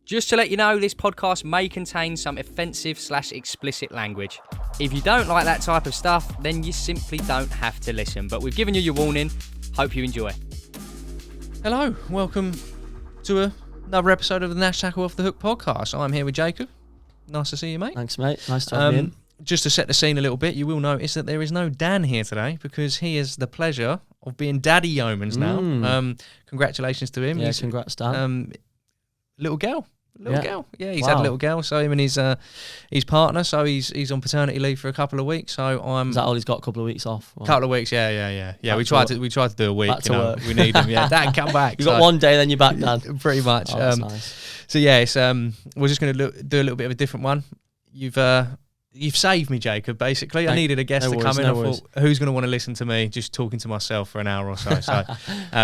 Just to let you know, this podcast may contain some offensive/explicit language. If you don't like that type of stuff, then you simply don't have to listen. But we've given you your warning. Hope you enjoy. Hello, welcome to another episode of the Nash Tackle Off the Hook podcast. I'm here with Jacob. Nice to see you, mate. Thanks, mate. Nice to have you in. Just to set the scene a little bit, you will notice that there is no Dan here today because he has the pleasure of being Daddy Yeomans now. Congratulations to him. Yeah, congrats, Dan. Little girl. Yeah, he's had a little girl. So him and his partner. So he's on paternity leave for a couple of weeks. So Is that all he's got? A couple of weeks off? A couple of weeks. Yeah. We tried to do a week. Back to work. We need him. Yeah, Dad, come back. You got one day, then you're back, Dan. Pretty much. Oh, that's nice. So yeah, it's we're just going to do a little bit of a different one. You've saved me, Jacob, basically. I needed a guest to come in. I thought, who's going to want to listen to me just talking to myself for an hour or so? So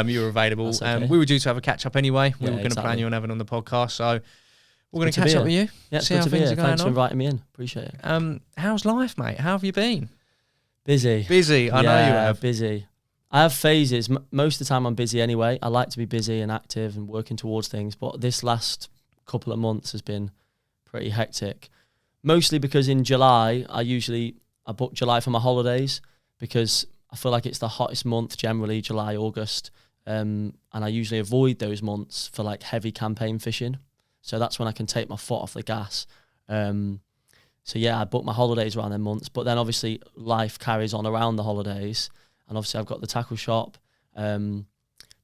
you were available. Okay. We were due to have a catch-up anyway. We were going to plan you on having on the podcast. So we're going to catch up with you. Yeah, see how things are going on. Thanks for inviting me in. Appreciate it. How's life, mate? How have you been? Busy. I know you have. Busy. I have phases. Most of the time I'm busy anyway. I like to be busy and active and working towards things. But this last couple of months has been pretty hectic. Mostly because in July, I book July for my holidays because I feel like it's the hottest month generally, July, August. And I usually avoid those months for like heavy campaign fishing. So that's when I can take my foot off the gas. So yeah, I book my holidays around them months. But then obviously life carries on around the holidays. And obviously I've got the tackle shop, trying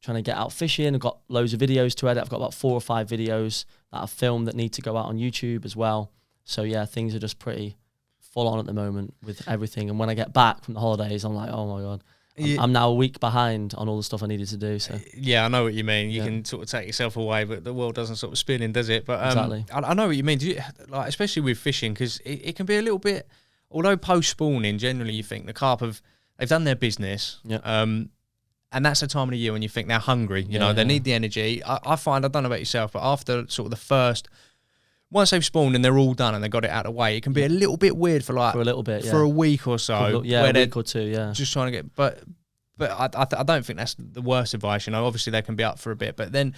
to get out fishing. I've got loads of videos to edit. I've got about 4 or 5 videos that I've filmed that need to go out on YouTube as well. So yeah, things are just pretty full on at the moment with everything. And when I get back from the holidays, I'm like, oh my God, I'm now a week behind on all the stuff I needed to do. So yeah, I know what you mean. You can sort of take yourself away, but the world doesn't sort of spinning, does it? But exactly. I know what you mean. Like especially with fishing, because it can be a little bit. Although post spawning, generally you think the carp they've done their business. Yeah. And that's the time of the year when you think they're hungry. You know, they need the energy. I find, I don't know about yourself, but after sort of the first. Once they've spawned and they're all done and they got it out of the way, it can be a little bit weird for a little bit, for a week or so. A week or two, yeah. Just trying to get, but I don't think that's the worst advice. You know, obviously they can be up for a bit, but then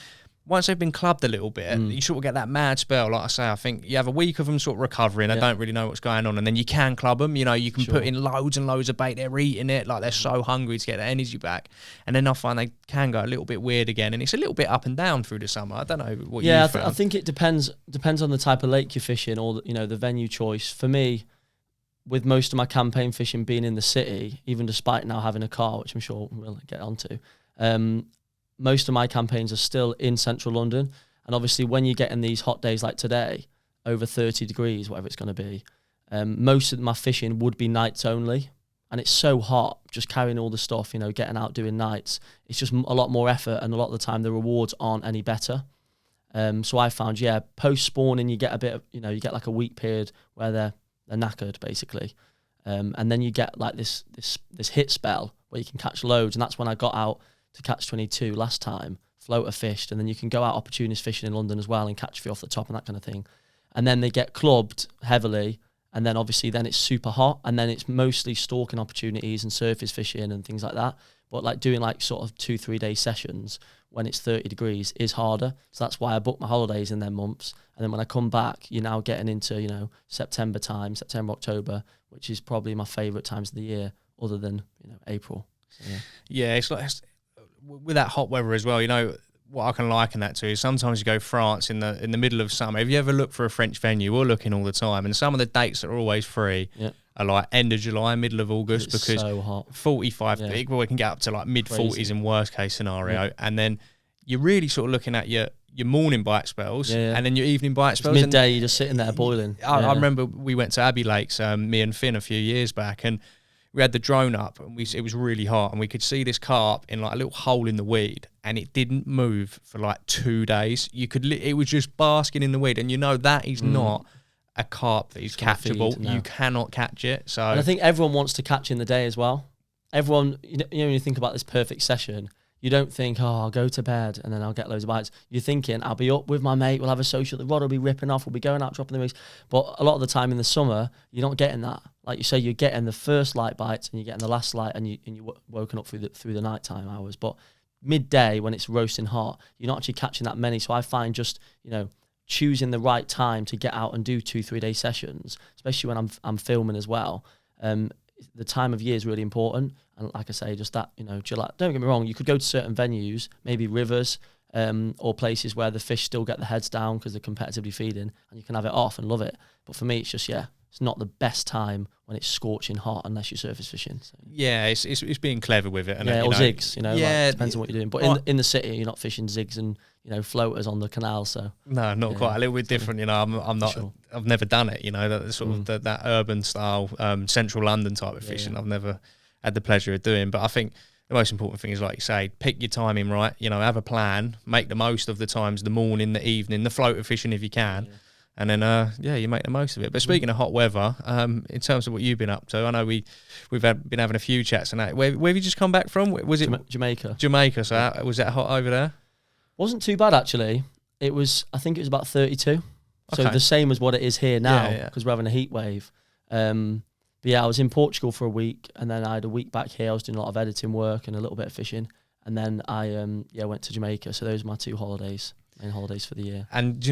once they've been clubbed a little bit, you sort of get that mad spell. Like I say, I think you have a week of them sort of recovering. They don't really know what's going on, and then you can club them. You know, you can put in loads and loads of bait. They're eating it like they're so hungry to get their energy back, and then I find they can go a little bit weird again, and it's a little bit up and down through the summer. I don't know what you found. I think it depends on the type of lake you're fishing or the venue choice. For me, with most of my campaign fishing being in the city, even despite now having a car, which I'm sure we'll get onto, most of my campaigns are still in central London. And obviously when you get in these hot days like today, over 30 degrees, whatever it's going to be, most of my fishing would be nights only. And it's so hot, just carrying all the stuff, getting out doing nights. It's just a lot more effort, and a lot of the time the rewards aren't any better. So I found, post-spawning you get a bit of, you get like a week period where they're knackered basically. And then you get like this hit spell where you can catch loads. And that's when I got out to catch 22 last time. Floater fished, and then you can go out opportunist fishing in London as well and catch a few off the top and that kind of thing. And then they get clubbed heavily, and then obviously then it's super hot, and then it's mostly stalking opportunities and surface fishing and things like that. But like doing like sort of 2-3 day sessions when it's 30 degrees is harder. So that's why I book my holidays in them months. And then when I come back, you're now getting into, September, October, which is probably my favourite times of the year other than, April. So, yeah, it's like with that hot weather as well, what I can liken that to is sometimes you go France in the middle of summer. If you ever look for a French venue, we're looking all the time, and some of the dates that are always free are like end of July, middle of August, because so hot. 45 big, well, we can get up to like mid 40s in worst case scenario, and then you're really sort of looking at your morning bite spells and then your evening bite spells. It's midday, you're just sitting there boiling. I remember we went to Abbey Lakes, me and Finn, a few years back, and we had the drone up, and it was really hot, and we could see this carp in like a little hole in the weed, and it didn't move for like 2 days. It was just basking in the weed, and that is not a carp that is catchable. You cannot catch it. So, and I think everyone wants to catch in the day as well. Everyone, when you think about this perfect session, you don't think, I'll go to bed and then I'll get loads of bites. You're thinking, I'll be up with my mate, we'll have a social, the rod will be ripping off, we'll be going out dropping the rigs. But a lot of the time in the summer, you're not getting that. Like you say, you're getting the first light bites and you're getting the last light, and you're woken up through the nighttime hours. But midday when it's roasting hot, you're not actually catching that many. So I find just, choosing the right time to get out and do 2-3 day sessions, especially when I'm filming as well. The time of year is really important. And like I say, just that, chill out. Don't get me wrong, you could go to certain venues, maybe rivers, or places where the fish still get the heads down because they're competitively feeding, and you can have it off and love it. But for me, it's just, it's not the best time when it's scorching hot unless you're surface fishing. So. Yeah, it's being clever with it. And or zigs, depends on what you're doing. But in the city, you're not fishing zigs and floaters on the canal. So no, not quite. A little bit different. I'm not. Sure. I've never done it. That sort of that urban style, central London type of fishing. I've never had the pleasure of doing. But I think the most important thing is, like you say, pick your timing right. Have a plan. Make the most of the times, the morning, the evening, the floater fishing if you can. Yeah. And then, you make the most of it. But speaking of hot weather, in terms of what you've been up to, I know we've been having a few chats and that. Where have you just come back from? Was it Jamaica? Jamaica. So was that hot over there? Wasn't too bad actually. I think it was about 32. So the same as what it is here now, because we're having a heat wave. But I was in Portugal for a week, and then I had a week back here. I was doing a lot of editing work and a little bit of fishing, and then I went to Jamaica. So those are my 2 holidays. Main holidays for the year. And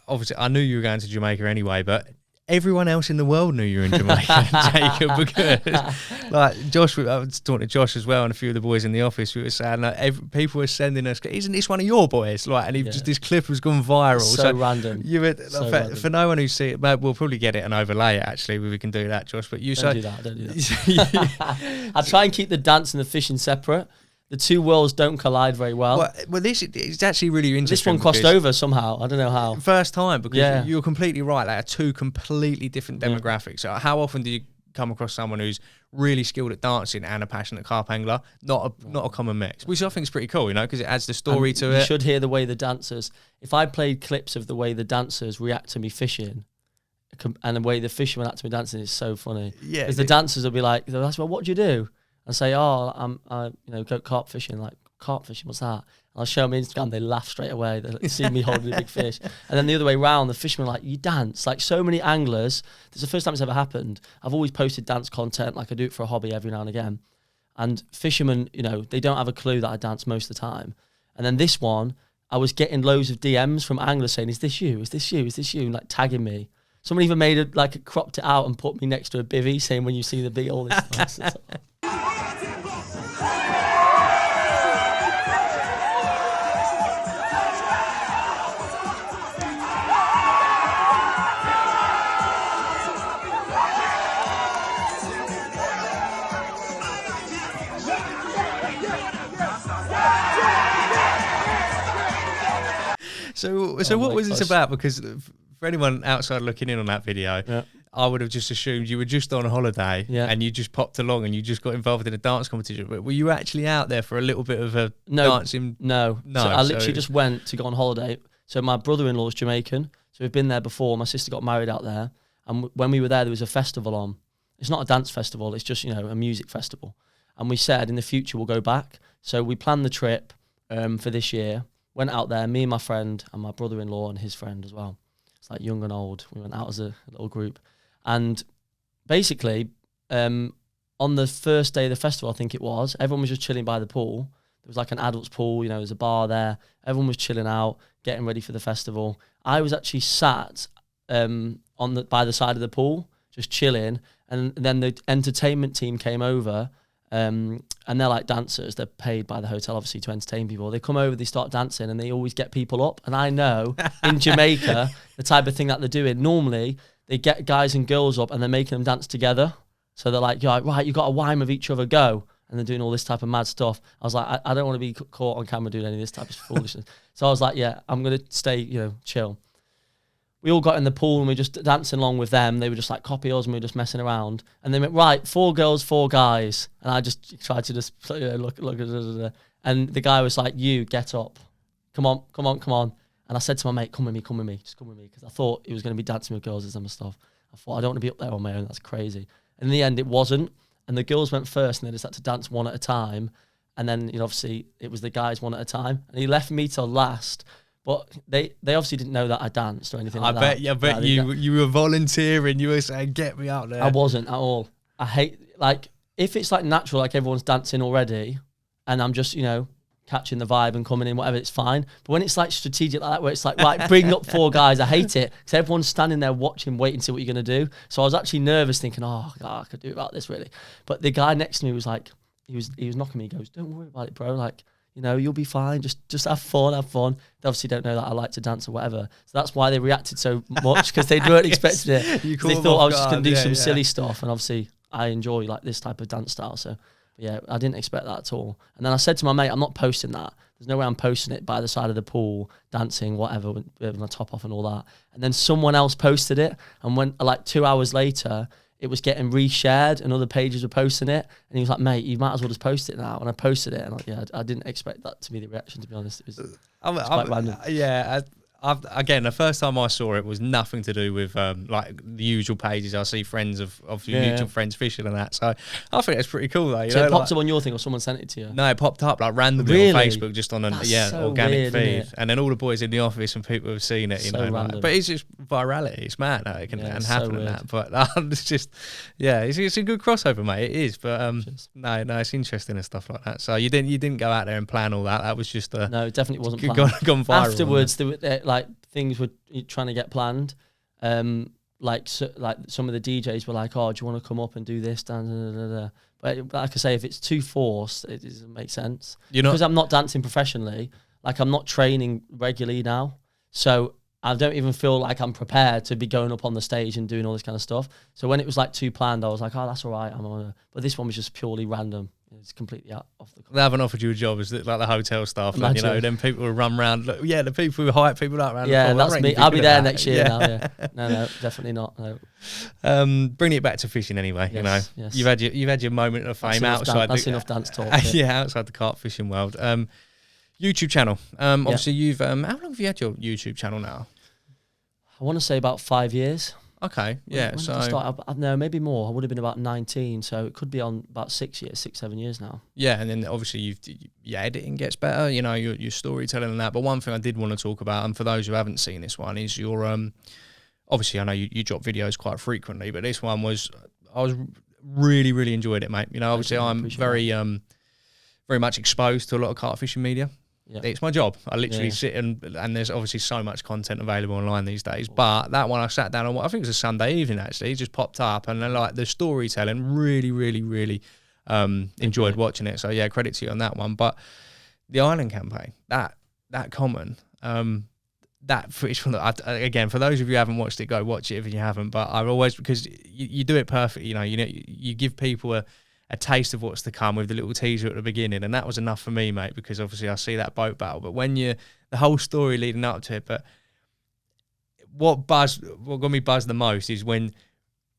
obviously I knew you were going to Jamaica anyway, but everyone else in the world knew you were in Jamaica, Jacob, because like Josh, I was talking to Josh as well and a few of the boys in the office. We were saying people were sending us, isn't this one of your boys? Like, and just this clip has gone viral. So random. For no one who's seen it, we'll probably get it and overlay it. Actually, we can do that, Josh. But don't do that. I try and keep the dance and the fishing separate. The 2 worlds don't collide very well. Well, this is actually really interesting. This one crossed over somehow. I don't know how. First time, because you're completely right. They are 2 completely different demographics. So how often do you come across someone who's really skilled at dancing and a passionate carp angler? Not a common mix, which I think is pretty cool, because it adds the story to it. You should hear the way the dancers. If I played clips of the way the dancers react to me fishing, and the way the fishermen react to me dancing, is so funny. Yeah, because the dancers will be like, "They'll ask, well, what do you do?" And say, I go carp fishing. Like, carp fishing, what's that? And I'll show them Instagram, they laugh straight away. They see me holding a big fish. And then the other way around, the fishermen are like, you dance. Like, so many anglers, this is the first time it's ever happened. I've always posted dance content, like I do it for a hobby every now and again. And fishermen, they don't have a clue that I dance most of the time. And then this one, I was getting loads of DMs from anglers saying, is this you? Is this you? Is this you? And like tagging me. Someone even made it, like, cropped it out and put me next to a bivvy saying, when you see the bee, all this stuff. So what was this about? Because for anyone outside looking in on that video, I would have just assumed you were just on a holiday and you just popped along and you just got involved in a dance competition. But were you actually out there for a little bit of a dancing? No. So I literally just went to go on holiday. So my brother-in-law is Jamaican. So we've been there before. My sister got married out there. And when we were there was a festival on. It's not a dance festival. It's just, a music festival. And we said in the future we'll go back. So we planned the trip for this year. Went out there, me and my friend and my brother-in-law and his friend as well. It's like young and old. We went out as a little group. And basically, on the first day of the festival, I think it was, everyone was just chilling by the pool. There was like an adults pool, there's a bar there. Everyone was chilling out, getting ready for the festival. I was actually sat by the side of the pool, just chilling. And then the entertainment team came over. And they're like dancers. They're paid by the hotel, obviously, to entertain people. They come over, they start dancing, and they always get people up. And I know in Jamaica, the type of thing that they're doing, normally they get guys and girls up and they're making them dance together. So they're like, right, you got to whine with each other, go. And they're doing all this type of mad stuff. I was like, I don't want to be caught on camera doing any of this type of foolishness. So I was like, I'm going to stay, chill. We all got in the pool and we were just dancing along with them. They were just like, copy us, and we were just messing around. And they went, right, 4 girls, 4 guys. And I just tried to just look. And the guy was like, you, get up. Come on. And I said to my mate, come with me, just come with me. Because I thought he was going to be dancing with girls and some stuff. I thought, I don't want to be up there on my own, that's crazy. And in the end, it wasn't. And the girls went first and they just had to dance one at a time. And then, obviously, it was the guys one at a time. And he left me till last. But they obviously didn't know that I danced or anything like that. I bet you were volunteering. You were saying, get me out there. I wasn't at all. I hate, if it's natural, like everyone's dancing already, and I'm just, catching the vibe and coming in, whatever, it's fine. But when it's like strategic like that, where it's like, right, bring up 4 guys, I hate it. Because everyone's standing there watching, waiting to see what you're going to do. So I was actually nervous thinking, oh, God, I could do about this really. But the guy next to me was like, he was knocking me, he goes, don't worry about it, bro. Like, you know, you'll be fine. Just have fun. They obviously don't know that I like to dance or whatever. So that's why they reacted so much, because they weren't expecting it. They thought I was just going to do some silly stuff. And obviously I enjoy like this type of dance style. So yeah, I didn't expect that at all. And then I said to my mate, I'm not posting that. There's no way I'm posting it by the side of the pool, dancing, whatever, with my top off and all that. And then someone else posted it. And when like 2 hours later, it was getting reshared and other pages were posting it. And he was like, mate, you might as well just post it now. And I posted it. And I didn't expect that to be the reaction, to be honest. It was quite random. Yeah. Again, the first time I saw it was nothing to do with like the usual pages. I see friends of your mutual friends fishing and that. So I think it's pretty cool though. So it popped up on your thing, or someone sent it to you? No, it popped up like randomly on Facebook, just on an so organic weird, feed. And then all the boys in the office and people have seen it, you know. Like, but it's just virality. It's mad how it can happen and that. But it's just, it's a good crossover, mate. It is. But no, it's interesting and stuff like that. So you didn't go out there and plan all that. That was just no, it definitely wasn't planned. Gone viral. Afterwards, like things were trying to get planned. Like some of the DJs were like, "Oh, do you want to come up and do this?" But like I say, if it's too forced, it doesn't make sense. Because I'm not dancing professionally. Like I'm not training regularly now, so I don't even feel like I'm prepared to be going up on the stage and doing all this kind of stuff. So when it was like too planned, I was like, "Oh, that's all right." But this one was just purely random. It's completely off the. They haven't offered you a job, is it like the hotel staff? Like, you know, then people will run around. Yeah, the people who hype people up around. Yeah, that's me. I'll be there next year now. Yeah, no, definitely not. No. Bring it back to fishing anyway. Yes, you know, you've had your moment of fame outside. That's enough dance talk. Outside the carp fishing world. YouTube channel. Obviously, you've. How long have you had your YouTube channel now? I want to say about 5 years. Okay, yeah. When did I start? No, maybe more. I would have been about 19, so it could be on about 6 years, 7 years now. Yeah, and then obviously your editing gets better, you know, your storytelling and that. But one thing I did want to talk about, and for those who haven't seen this one, is your obviously I know you drop videos quite frequently, but this one I was really, really enjoyed it, mate. You know, obviously I'm very much exposed to a lot of carp fishing media. Yeah. It's my job. I literally sit and there's obviously so much content available online these days. But that one I sat down on, I think it was a Sunday evening actually, it just popped up, and then like the storytelling, really, really, really enjoyed watching it. So yeah, credit to you on that one. But the island campaign, that common, that footage from again, for those of you who haven't watched it, go watch it if you haven't. But I've always, because you do it perfect, you know, you give people a taste of what's to come with the little teaser at the beginning, and that was enough for me, mate, because obviously I see that boat battle, but when the whole story leading up to it, but what got me buzzed the most is when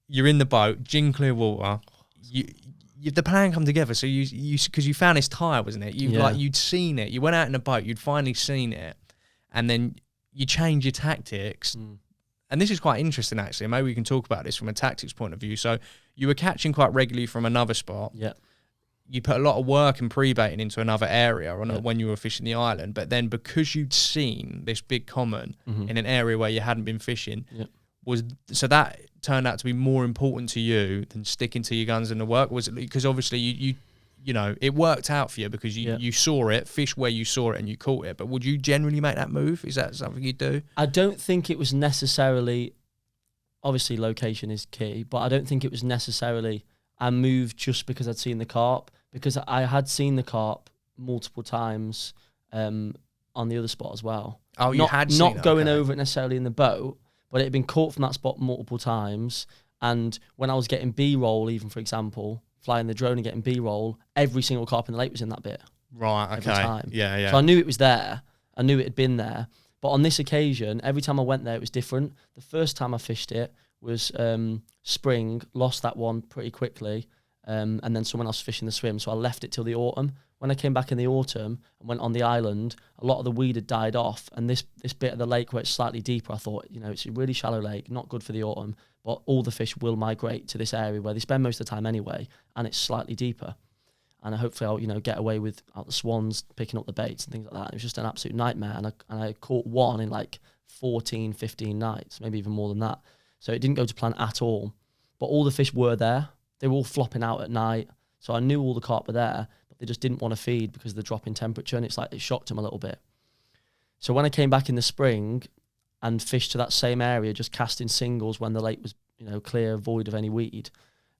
you're in the boat, gin clear water, the plan come together, so you because you found this tyre, wasn't it? You'd seen it, you went out in a boat, you'd finally seen it, and then you change your tactics. And this is quite interesting, actually. Maybe we can talk about this from a tactics point of view. So you were catching quite regularly from another spot. Yeah. You put a lot of work and pre-baiting into another area when you were fishing the island. But then because you'd seen this big common in an area where you hadn't been fishing, so that turned out to be more important to you than sticking to your guns in the work? Was it because obviously you know, it worked out for you because you saw it, fish where you saw it and you caught it. But would you generally make that move? Is that something you do? I don't think it was necessarily, obviously location is key, but I don't think it was necessarily I moved just because I'd seen the carp, because I had seen the carp multiple times on the other spot as well. Oh, you had seen it? Not going over it necessarily in the boat, but it had been caught from that spot multiple times. And when I was getting B-roll, even for example, flying the drone and getting B-roll, every single carp in the lake was in that bit. Right, okay. Every time. Yeah. So I knew it was there. I knew it had been there. But on this occasion, every time I went there, it was different. The first time I fished it was spring, lost that one pretty quickly, and then someone else was fishing the swim, so I left it till the autumn. When I came back in the autumn and went on the island, a lot of the weed had died off, and this bit of the lake where it's slightly deeper, I thought, you know, it's a really shallow lake, not good for the autumn, but all the fish will migrate to this area where they spend most of the time anyway, and it's slightly deeper. And hopefully I'll, you know, get away without the swans picking up the baits and things like that. It was just an absolute nightmare, and I caught one in like 14, 15 nights, maybe even more than that. So it didn't go to plan at all, but all the fish were there. They were all flopping out at night, so I knew all the carp were there. But they just didn't want to feed because of the drop in temperature, and it's like it shocked them a little bit. So when I came back in the spring and fished to that same area, just casting singles when the lake was, clear, void of any weed,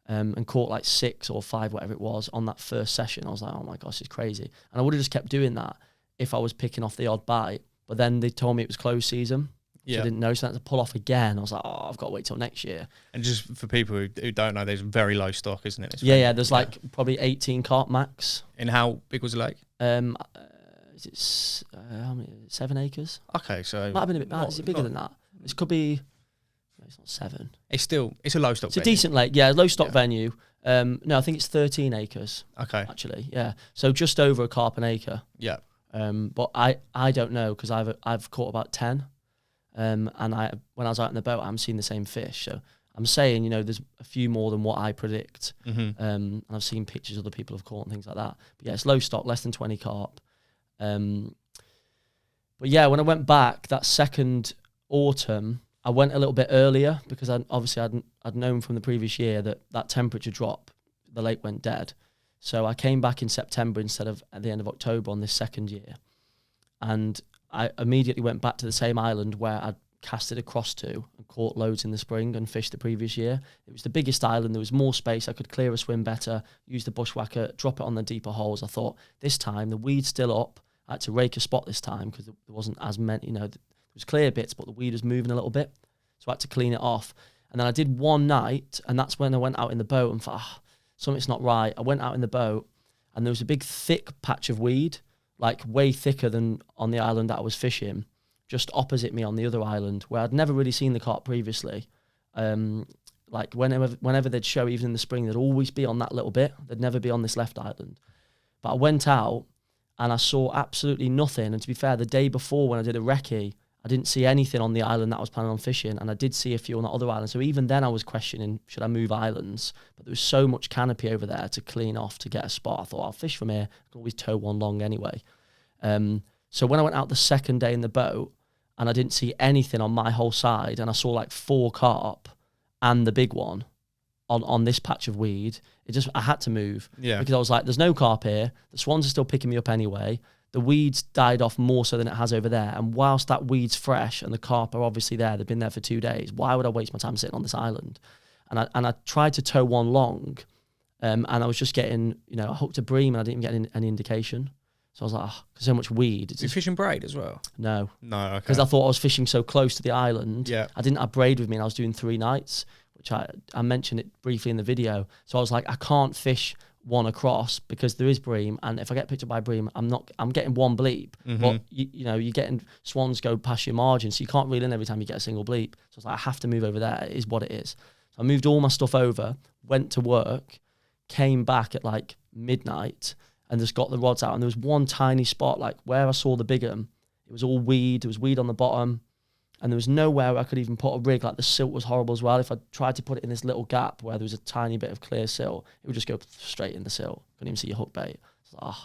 and caught like 6 or 5, whatever it was, on that first session, I was like, oh my gosh, it's crazy. And I would have just kept doing that if I was picking off the odd bite. But then they told me it was closed season. So I didn't know, so I had to pull off again. I was like, oh, I've got to wait till next year. And just for people who don't know, there's very low stock, isn't it? There's like probably 18 carp max. And how big was the lake? Is it 7 acres? Okay, so might have been a bit bad. Is it bigger than that? It could be. No, it's not 7. It's a low stock. It's a decent lake, low stock venue. No, I think it's 13 acres. Okay, actually, yeah. So just over a carp an acre. Yeah. But I don't know because I've caught about 10. And when I was out in the boat, I'm seeing the same fish. So I'm saying, there's a few more than what I predict. Mm-hmm. And I've seen pictures other people have caught and things like that. But yeah, it's low stock, less than 20 carp. But yeah, when I went back that second autumn, I went a little bit earlier because I'd known from the previous year that temperature drop, the lake went dead. So I came back in September instead of at the end of October on this second year. And I immediately went back to the same island where I'd casted across to and caught loads in the spring and fished the previous year. It was the biggest island. There was more space. I could clear a swim better, use the bushwhacker, drop it on the deeper holes. I thought this time the weed's still up. I had to rake a spot this time because there wasn't as many, there was clear bits, but the weed was moving a little bit. So I had to clean it off. And then I did one night, and that's when I went out in the boat and thought, something's not right. I went out in the boat, and there was a big thick patch of weed, like way thicker than on the island that I was fishing, just opposite me on the other island, where I'd never really seen the carp previously. Like whenever they'd show, even in the spring, they'd always be on that little bit. They'd never be on this left island. But I went out, and I saw absolutely nothing. And to be fair, the day before when I did a recce, I didn't see anything on the island that I was planning on fishing, and I did see a few on that other island. So even then I was questioning, should I move islands? But there was so much canopy over there to clean off to get a spot. I thought, I'll fish from here. I can always tow one long anyway. So when I went out the second day in the boat, and I didn't see anything on my whole side, and I saw like 4 carp and the big one on this patch of weed, I had to move. Yeah. Because I was like, there's no carp here. The swans are still picking me up anyway. The weeds died off more so than it has over there. And whilst that weed's fresh and the carp are obviously there, they've been there for 2 days, why would I waste my time sitting on this island? And I tried to tow one long, and I was just getting, I hooked a bream and I didn't even get any indication. So I was like, there's so much weed. You're fishing braid as well? No. No, okay. Because I thought I was fishing so close to the island. Yeah. I didn't have braid with me, and I was doing 3 nights, which I mentioned it briefly in the video. So I was like, I can't fish one across because there is bream, and if I get picked up by bream, I'm getting one bleep. Mm-hmm. But you're getting swans go past your margin, so you can't reel in every time you get a single bleep. So I was like, I have to move over there. It is what it is. So I moved all my stuff over, went to work, came back at like midnight, and just got the rods out. And there was one tiny spot, like where I saw the big one, it was all weed. There was weed on the bottom, and there was nowhere I could even put a rig. Like the silt was horrible as well. If I tried to put it in this little gap where there was a tiny bit of clear silt, it would just go straight in the silt. Couldn't even see your hook bait. But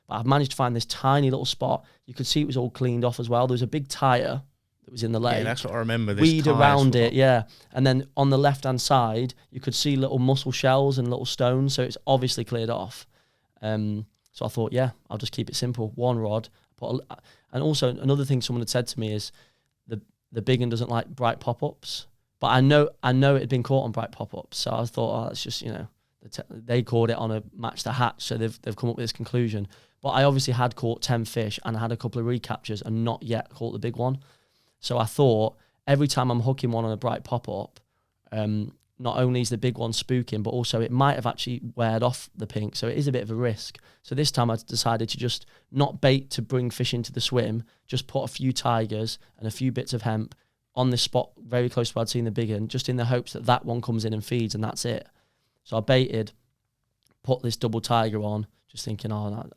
I've managed to find this tiny little spot. You could see it was all cleaned off as well. There was a big tyre that was in the lake. Yeah, that's what I remember. This weed around it, yeah. And then on the left-hand side, you could see little mussel shells and little stones. So it's obviously cleared off. So I thought, yeah, I'll just keep it simple. One rod. And also another thing someone had said to me is the big one doesn't like bright pop-ups. But I know it had been caught on bright pop-ups. So I thought, that's just, they caught it on a match the hatch. So they've come up with this conclusion. But I obviously had caught 10 fish and I had a couple of recaptures and not yet caught the big one. So I thought every time I'm hooking one on a bright pop-up, not only is the big one spooking, but also it might have actually weared off the pink. So it is a bit of a risk. So this time I decided to just not bait to bring fish into the swim, just put a few tigers and a few bits of hemp on this spot very close to where I'd seen the big one, just in the hopes that one comes in and feeds, and that's it. So I baited, put this double tiger on, just thinking,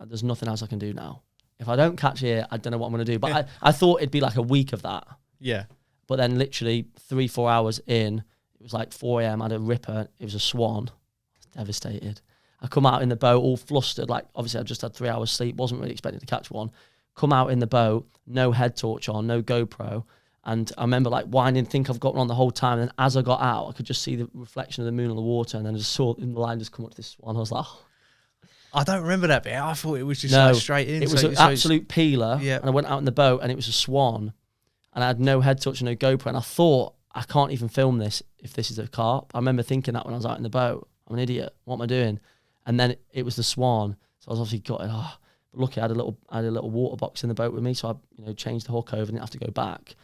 there's nothing else I can do now. If I don't catch here, I don't know what I'm going to do. But I thought it'd be like a week of that. Yeah. But then literally 3-4 hours in, it was like 4 a.m. I had a ripper. It was a swan. I was devastated. I come out in the boat all flustered. Like, obviously, I just had 3 hours sleep. Wasn't really expecting to catch one. Come out in the boat, no head torch on, no GoPro. And I remember like whining, think I've got one on the whole time. And as I got out, I could just see the reflection of the moon on the water. And then I just saw the line just come up to this swan. I was like, I don't remember that bit. I thought it was just No, like straight in. It was an absolute peeler. Yeah. And I went out in the boat and it was a swan. And I had no head touch and no GoPro. And I thought, I can't even film this if this is a carp. I remember thinking that when I was out in the boat. I'm an idiot. What am I doing? And then it was the swan. So I was obviously gutted. But lucky I had a little water box in the boat with me. So I changed the hook over, didn't have to go back.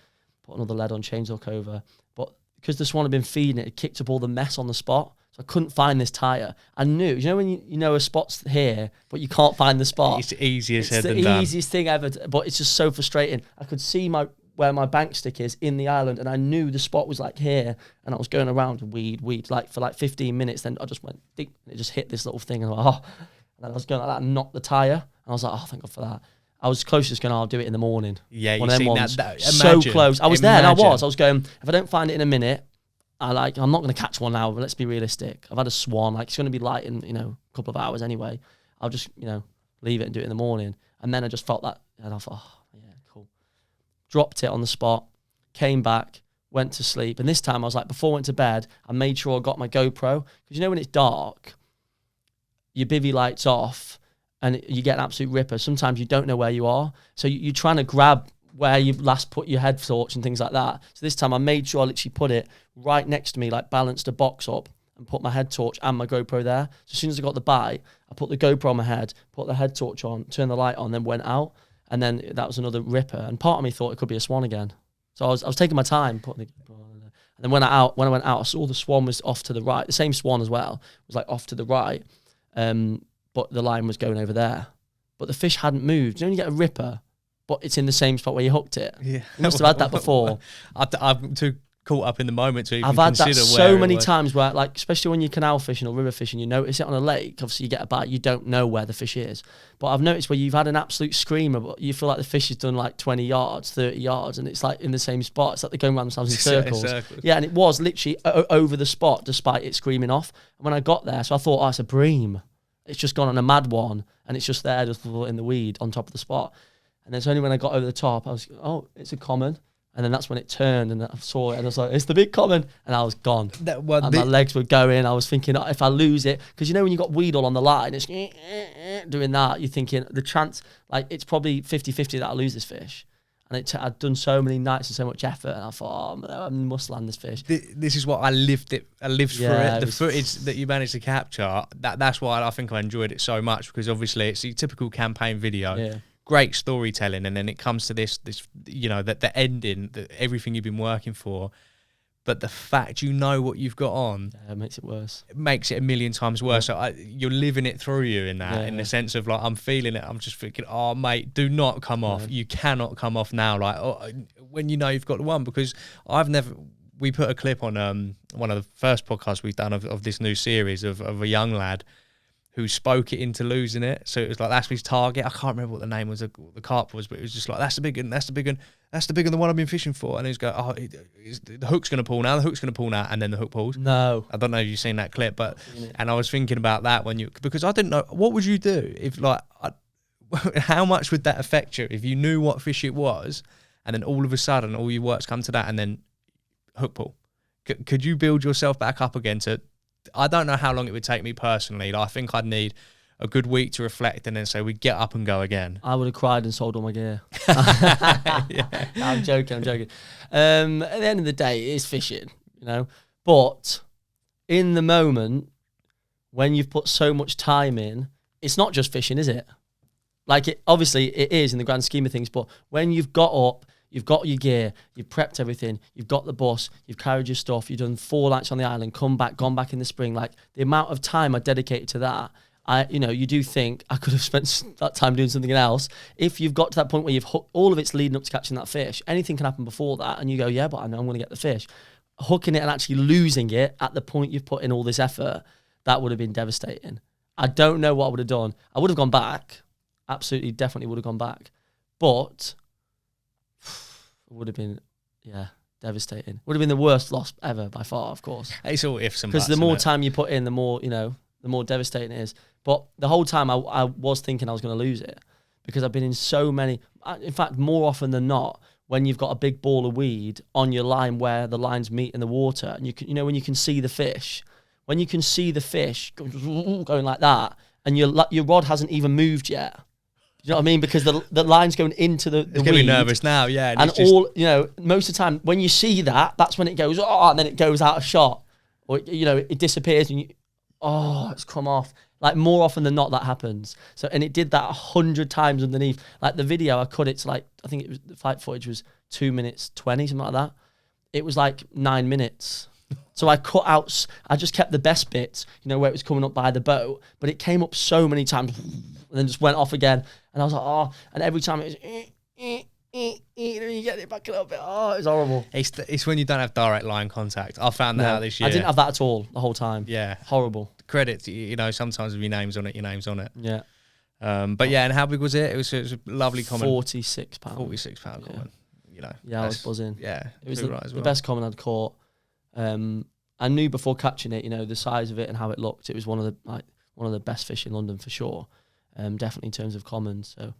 Put another lead on, changed the hook over. But because the swan had been feeding it, it kicked up all the mess on the spot. So I couldn't find this tyre. I knew, when you know a spot's here, but you can't find the spot. It's the easiest It's the easiest thing ever. But it's just so frustrating. I could see where my bank stick is in the island, and I knew the spot was like here, and I was going around weed, like for like 15 minutes. Then I just went, ding, and it just hit this little thing, and I'm like, and then I was going like that and knocked the tyre. And I was like, thank God for that. I was close to just going, I'll do it in the morning. Yeah, one you of them seen ones. that so close. I was there, and I was going, if I don't find it in a minute, I'm not going to catch one now, but let's be realistic. I've had a swan, like it's going to be light in, a couple of hours anyway. I'll just, leave it and do it in the morning. And then I just felt that, and I thought, yeah, cool. Dropped it on the spot, came back, went to sleep. And this time I was like, before I went to bed, I made sure I got my GoPro. Because when it's dark, your bivvy light's off and you get an absolute ripper. Sometimes you don't know where you are. So you're trying to grab where you last put your head torch and things like that. So this time I made sure I literally put it right next to me, like balanced a box up and put my head torch and my GoPro there. So as soon as I got the bite, I put the GoPro on my head, put the head torch on, turned the light on, then went out. And then that was another ripper. And part of me thought it could be a swan again. So I was taking my time putting the GoPro on there. And then when I went out, I saw the swan was off to the right. The same swan as well was like off to the right. But the line was going over there. But the fish hadn't moved. You get a ripper, but it's in the same spot where you hooked it. Yeah. You must have had that before. I'm too caught up in the moment to even I've had that so many was. times where, like, especially when you're canal fishing or river fishing, you notice it on a lake. Obviously, you get a bite, you don't know where the fish is. But I've noticed where you've had an absolute screamer, but you feel like the fish has done like 20 yards, 30 yards, and it's like in the same spot. It's like they're going around themselves in circles. Yeah, and it was literally over the spot despite it screaming off. And when I got there, so I thought, it's a bream. It's just gone on a mad one, and it's just there, just in the weed on top of the spot. And then it's only when I got over the top, I was, it's a common. And then that's when it turned, and I saw it, and I was like, it's the big common, and I was gone. And my legs were going. I was thinking, if I lose it, because when you got weed all on the line, it's doing that, you're thinking the chance, like it's probably 50-50 that I'll lose this fish. And I'd done so many nights and so much effort, and I thought, I must land this fish. This is what I lived through it. The footage that you managed to capture, that's why I think I enjoyed it so much, because obviously it's a typical campaign video. Yeah. Great storytelling, and then it comes to this that the ending, everything you've been working for, but the fact what you've got on, it makes it worse. It makes it a million times worse. Yeah. So you're living it through you in that, in the sense of like, I'm feeling it. I'm just thinking, oh mate, do not come off. You cannot come off now. Like when you've got the one, because we put a clip on one of the first podcasts we've done of this new series of a young lad who spoke it into losing it. So it was like, that's his target. I can't remember what the name was, the carp was, but it was just like, that's the big one, that's the big one, that's the big one, the one I've been fishing for. And he's going, the hook's going to pull now, and then the hook pulls. No. I don't know if you've seen that clip, but, and I was thinking about that because I didn't know, what would you do if how much would that affect you if you knew what fish it was, and then all of a sudden, all your work's come to that, and then hook pull? Could you build yourself back up again to, I don't know how long it would take me personally. I think I'd need a good week to reflect and then say, we get up and go again. I would have cried and sold all my gear. I'm joking. At the end of the day, it is fishing, But in the moment, when you've put so much time in, it's not just fishing, is it? Like, obviously it is in the grand scheme of things, but when you've got up, you've got your gear, you've prepped everything, you've got the bus, you've carried your stuff, you've done 4 nights on the island, gone back in the spring. Like, the amount of time I dedicated to that, you do think I could have spent that time doing something else. If you've got to that point where you've hooked, all of it's leading up to catching that fish, anything can happen before that, and you go, yeah, but I know I'm going to get the fish. Hooking it and actually losing it at the point you've put in all this effort, that would have been devastating. I don't know what I would have done. I would have gone back. Absolutely, definitely would have gone back. But would have been, devastating. Would have been the worst loss ever by far, of course. It's all ifs and buts. Because the more time you put in, the more, the more devastating it is. But the whole time I was thinking I was going to lose it, because I've been in so many, in fact, more often than not, when you've got a big ball of weed on your line where the lines meet in the water, and you can, when you can see the fish, going like that, and your rod hasn't even moved yet. You know what I mean? Because the line's going into the It's going to be nervous now, yeah. And all, you know, most of the time, when you see that, that's when it goes, oh, and then it goes out of shot. Or, you know, it disappears and it's come off. Like, more often than not, that happens. So, and it did that 100 times underneath. Like, the video, I cut it to like, I think it was, the flight footage was 2 minutes 20, something like that. It was like 9 minutes. So I cut out, I just kept the best bits, you know, where it was coming up by the boat, but it came up so many times and then just went off again. And I was like, oh, and every time it was, you get it back a little bit. Oh, it was horrible. It's when you don't have direct line contact. I found that out this year. I didn't have that at all the whole time. Yeah. Horrible. Credit, you know, sometimes with your name's on it, your name's on it. Yeah. But yeah, and how big was it? It was a lovely comment. £46. £46 comment. You know. Yeah, I was buzzing. Yeah. It was the best comment I'd caught. I knew before catching it, you know, the size of it and how it looked. It was one of the best fish in London for sure. Definitely in terms of commons. So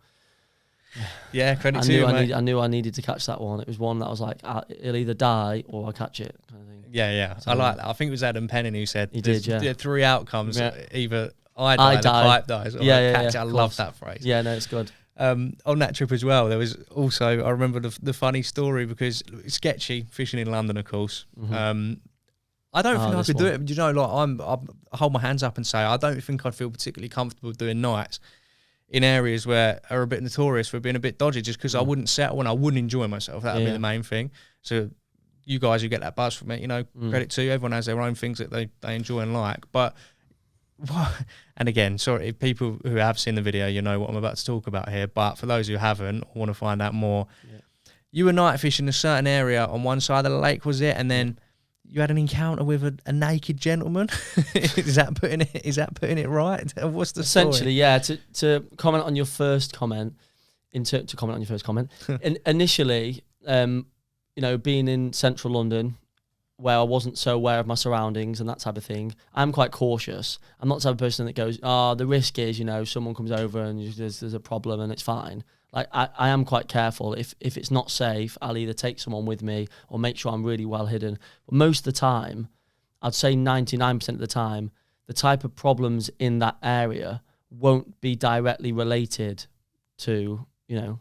yeah, credit to you, mate. I knew I needed to catch that one. It was one that was like, it'll either die or I'll catch it, kind of thing. Yeah. So, I like that. I think it was Adam Penning who said there are 3 outcomes. Yeah. Either I die, the pipe dies, or I catch it. I love that phrase. Yeah, no, it's good. On that trip as well, there was also, I remember the funny story, because it's sketchy fishing in London, of course. Mm-hmm. I don't think I could do it. But, you know, like I hold my hands up and say I don't think I'd feel particularly comfortable doing nights in areas where are a bit notorious for being a bit dodgy, just because I wouldn't settle and I wouldn't enjoy myself. That would be the main thing. So you guys who get that buzz from it, you know, credit to you. Everyone has their own things that they enjoy and like. But, and again, sorry, people who have seen the video, you know what I'm about to talk about here. But for those who haven't or want to find out more, you were night fishing a certain area on one side of the lake, was it? And then you had an encounter with a naked gentleman. Is that putting it right? What's the essentially, story? yeah. To comment on your first comment, initially, you know, being in central London, where I wasn't so aware of my surroundings and that type of thing, I'm quite cautious. I'm not the type of person that goes, the risk is, you know, someone comes over and there's a problem and it's fine. Like, I am quite careful. If it's not safe, I'll either take someone with me or make sure I'm really well hidden. But most of the time, I'd say 99% of the time, the type of problems in that area won't be directly related to, you know,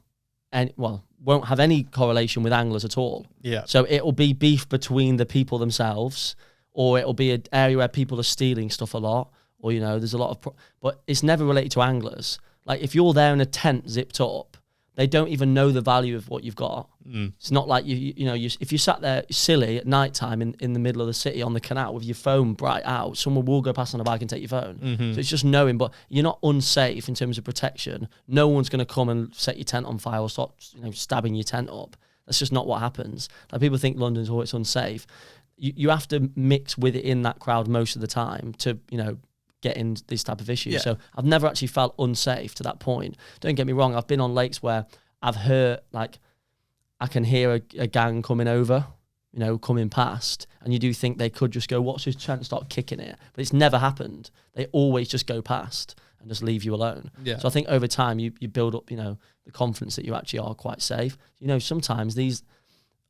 won't have any correlation with anglers at all. Yeah. So it'll be beef between the people themselves, or it'll be an area where people are stealing stuff a lot, or, you know, there's a lot of... but it's never related to anglers. Like, if you're there in a tent zipped up, they don't even know the value of what you've got. It's not like, you know, if you sat there silly at night time in the middle of the city on the canal with your phone bright out, someone will go past on a bike and take your phone. So it's just knowing, but you're not unsafe in terms of protection. No one's going to come and set your tent on fire or stop, you know, stabbing your tent up. That's just not what happens. Like, people think London's always unsafe. You have to mix with it in that crowd most of the time to, you know, get in these type of issues. So I've never actually felt unsafe to that point. Don't get me wrong, I've been on lakes where I've heard, like, I can hear a gang coming over, you know, coming past, and you do think they could just go, what's his chance, start kicking it? But it's never happened. They always just go past and just leave you alone. So I think over time you build up, you know, the confidence that you actually are quite safe. You know, sometimes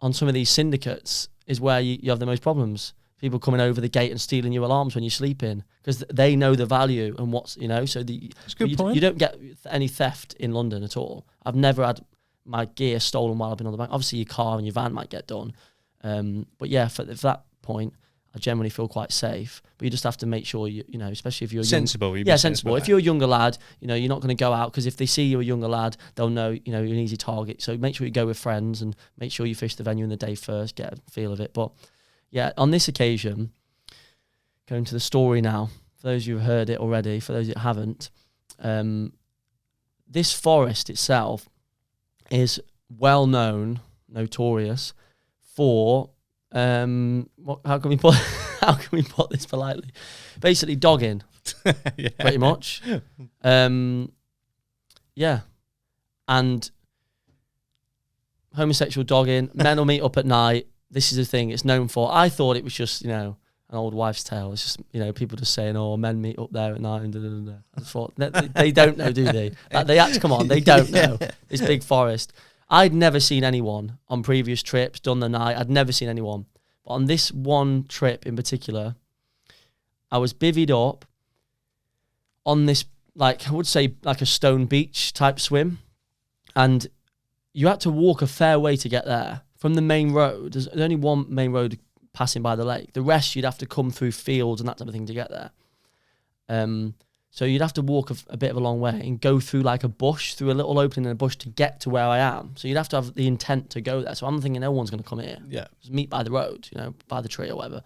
on some of these syndicates is where you have the most problems. People coming over the gate and stealing your alarms when you're sleeping, because they know the value and what's, you know, so that's a good point. You don't get any theft in London at all. I've never had my gear stolen while I've been on the bank. Obviously your car and your van might get done. But yeah, for that point, I generally feel quite safe. But you just have to make sure, you know, especially if you're sensible. Sensible. If you're a younger lad, you know, you're not going to go out, because if they see you're a younger lad, they'll know, you know, you're an easy target. So make sure you go with friends and make sure you fish the venue in the day first, get a feel of it. But yeah, on this occasion, going to the story now, for those who've heard it already, for those that haven't, this forest itself is well known, notorious for how can we put this politely? Basically, dogging, pretty much. Yeah, and homosexual dogging. Men will meet up at night. This is the thing it's known for. I thought it was just, you know, an old wives' tale. It's just, you know, people just saying, "Oh, men meet up there at night." And da, da, da. I thought they don't know, do they? Like, they actually, come on, they don't know this big forest. I'd never seen anyone on previous trips done the night. I'd never seen anyone, but on this one trip in particular, I was bivvied up on this like, I would say like a stone beach type swim. And you had to walk a fair way to get there. From the main road, there's only one main road passing by the lake. The rest, you'd have to come through fields and that type of thing to get there. So you'd have to walk a bit of a long way and go through like a bush, through a little opening in a bush to get to where I am. So you'd have to have the intent to go there. So I'm thinking no one's going to come here. Yeah. Just meet by the road, by the tree or whatever.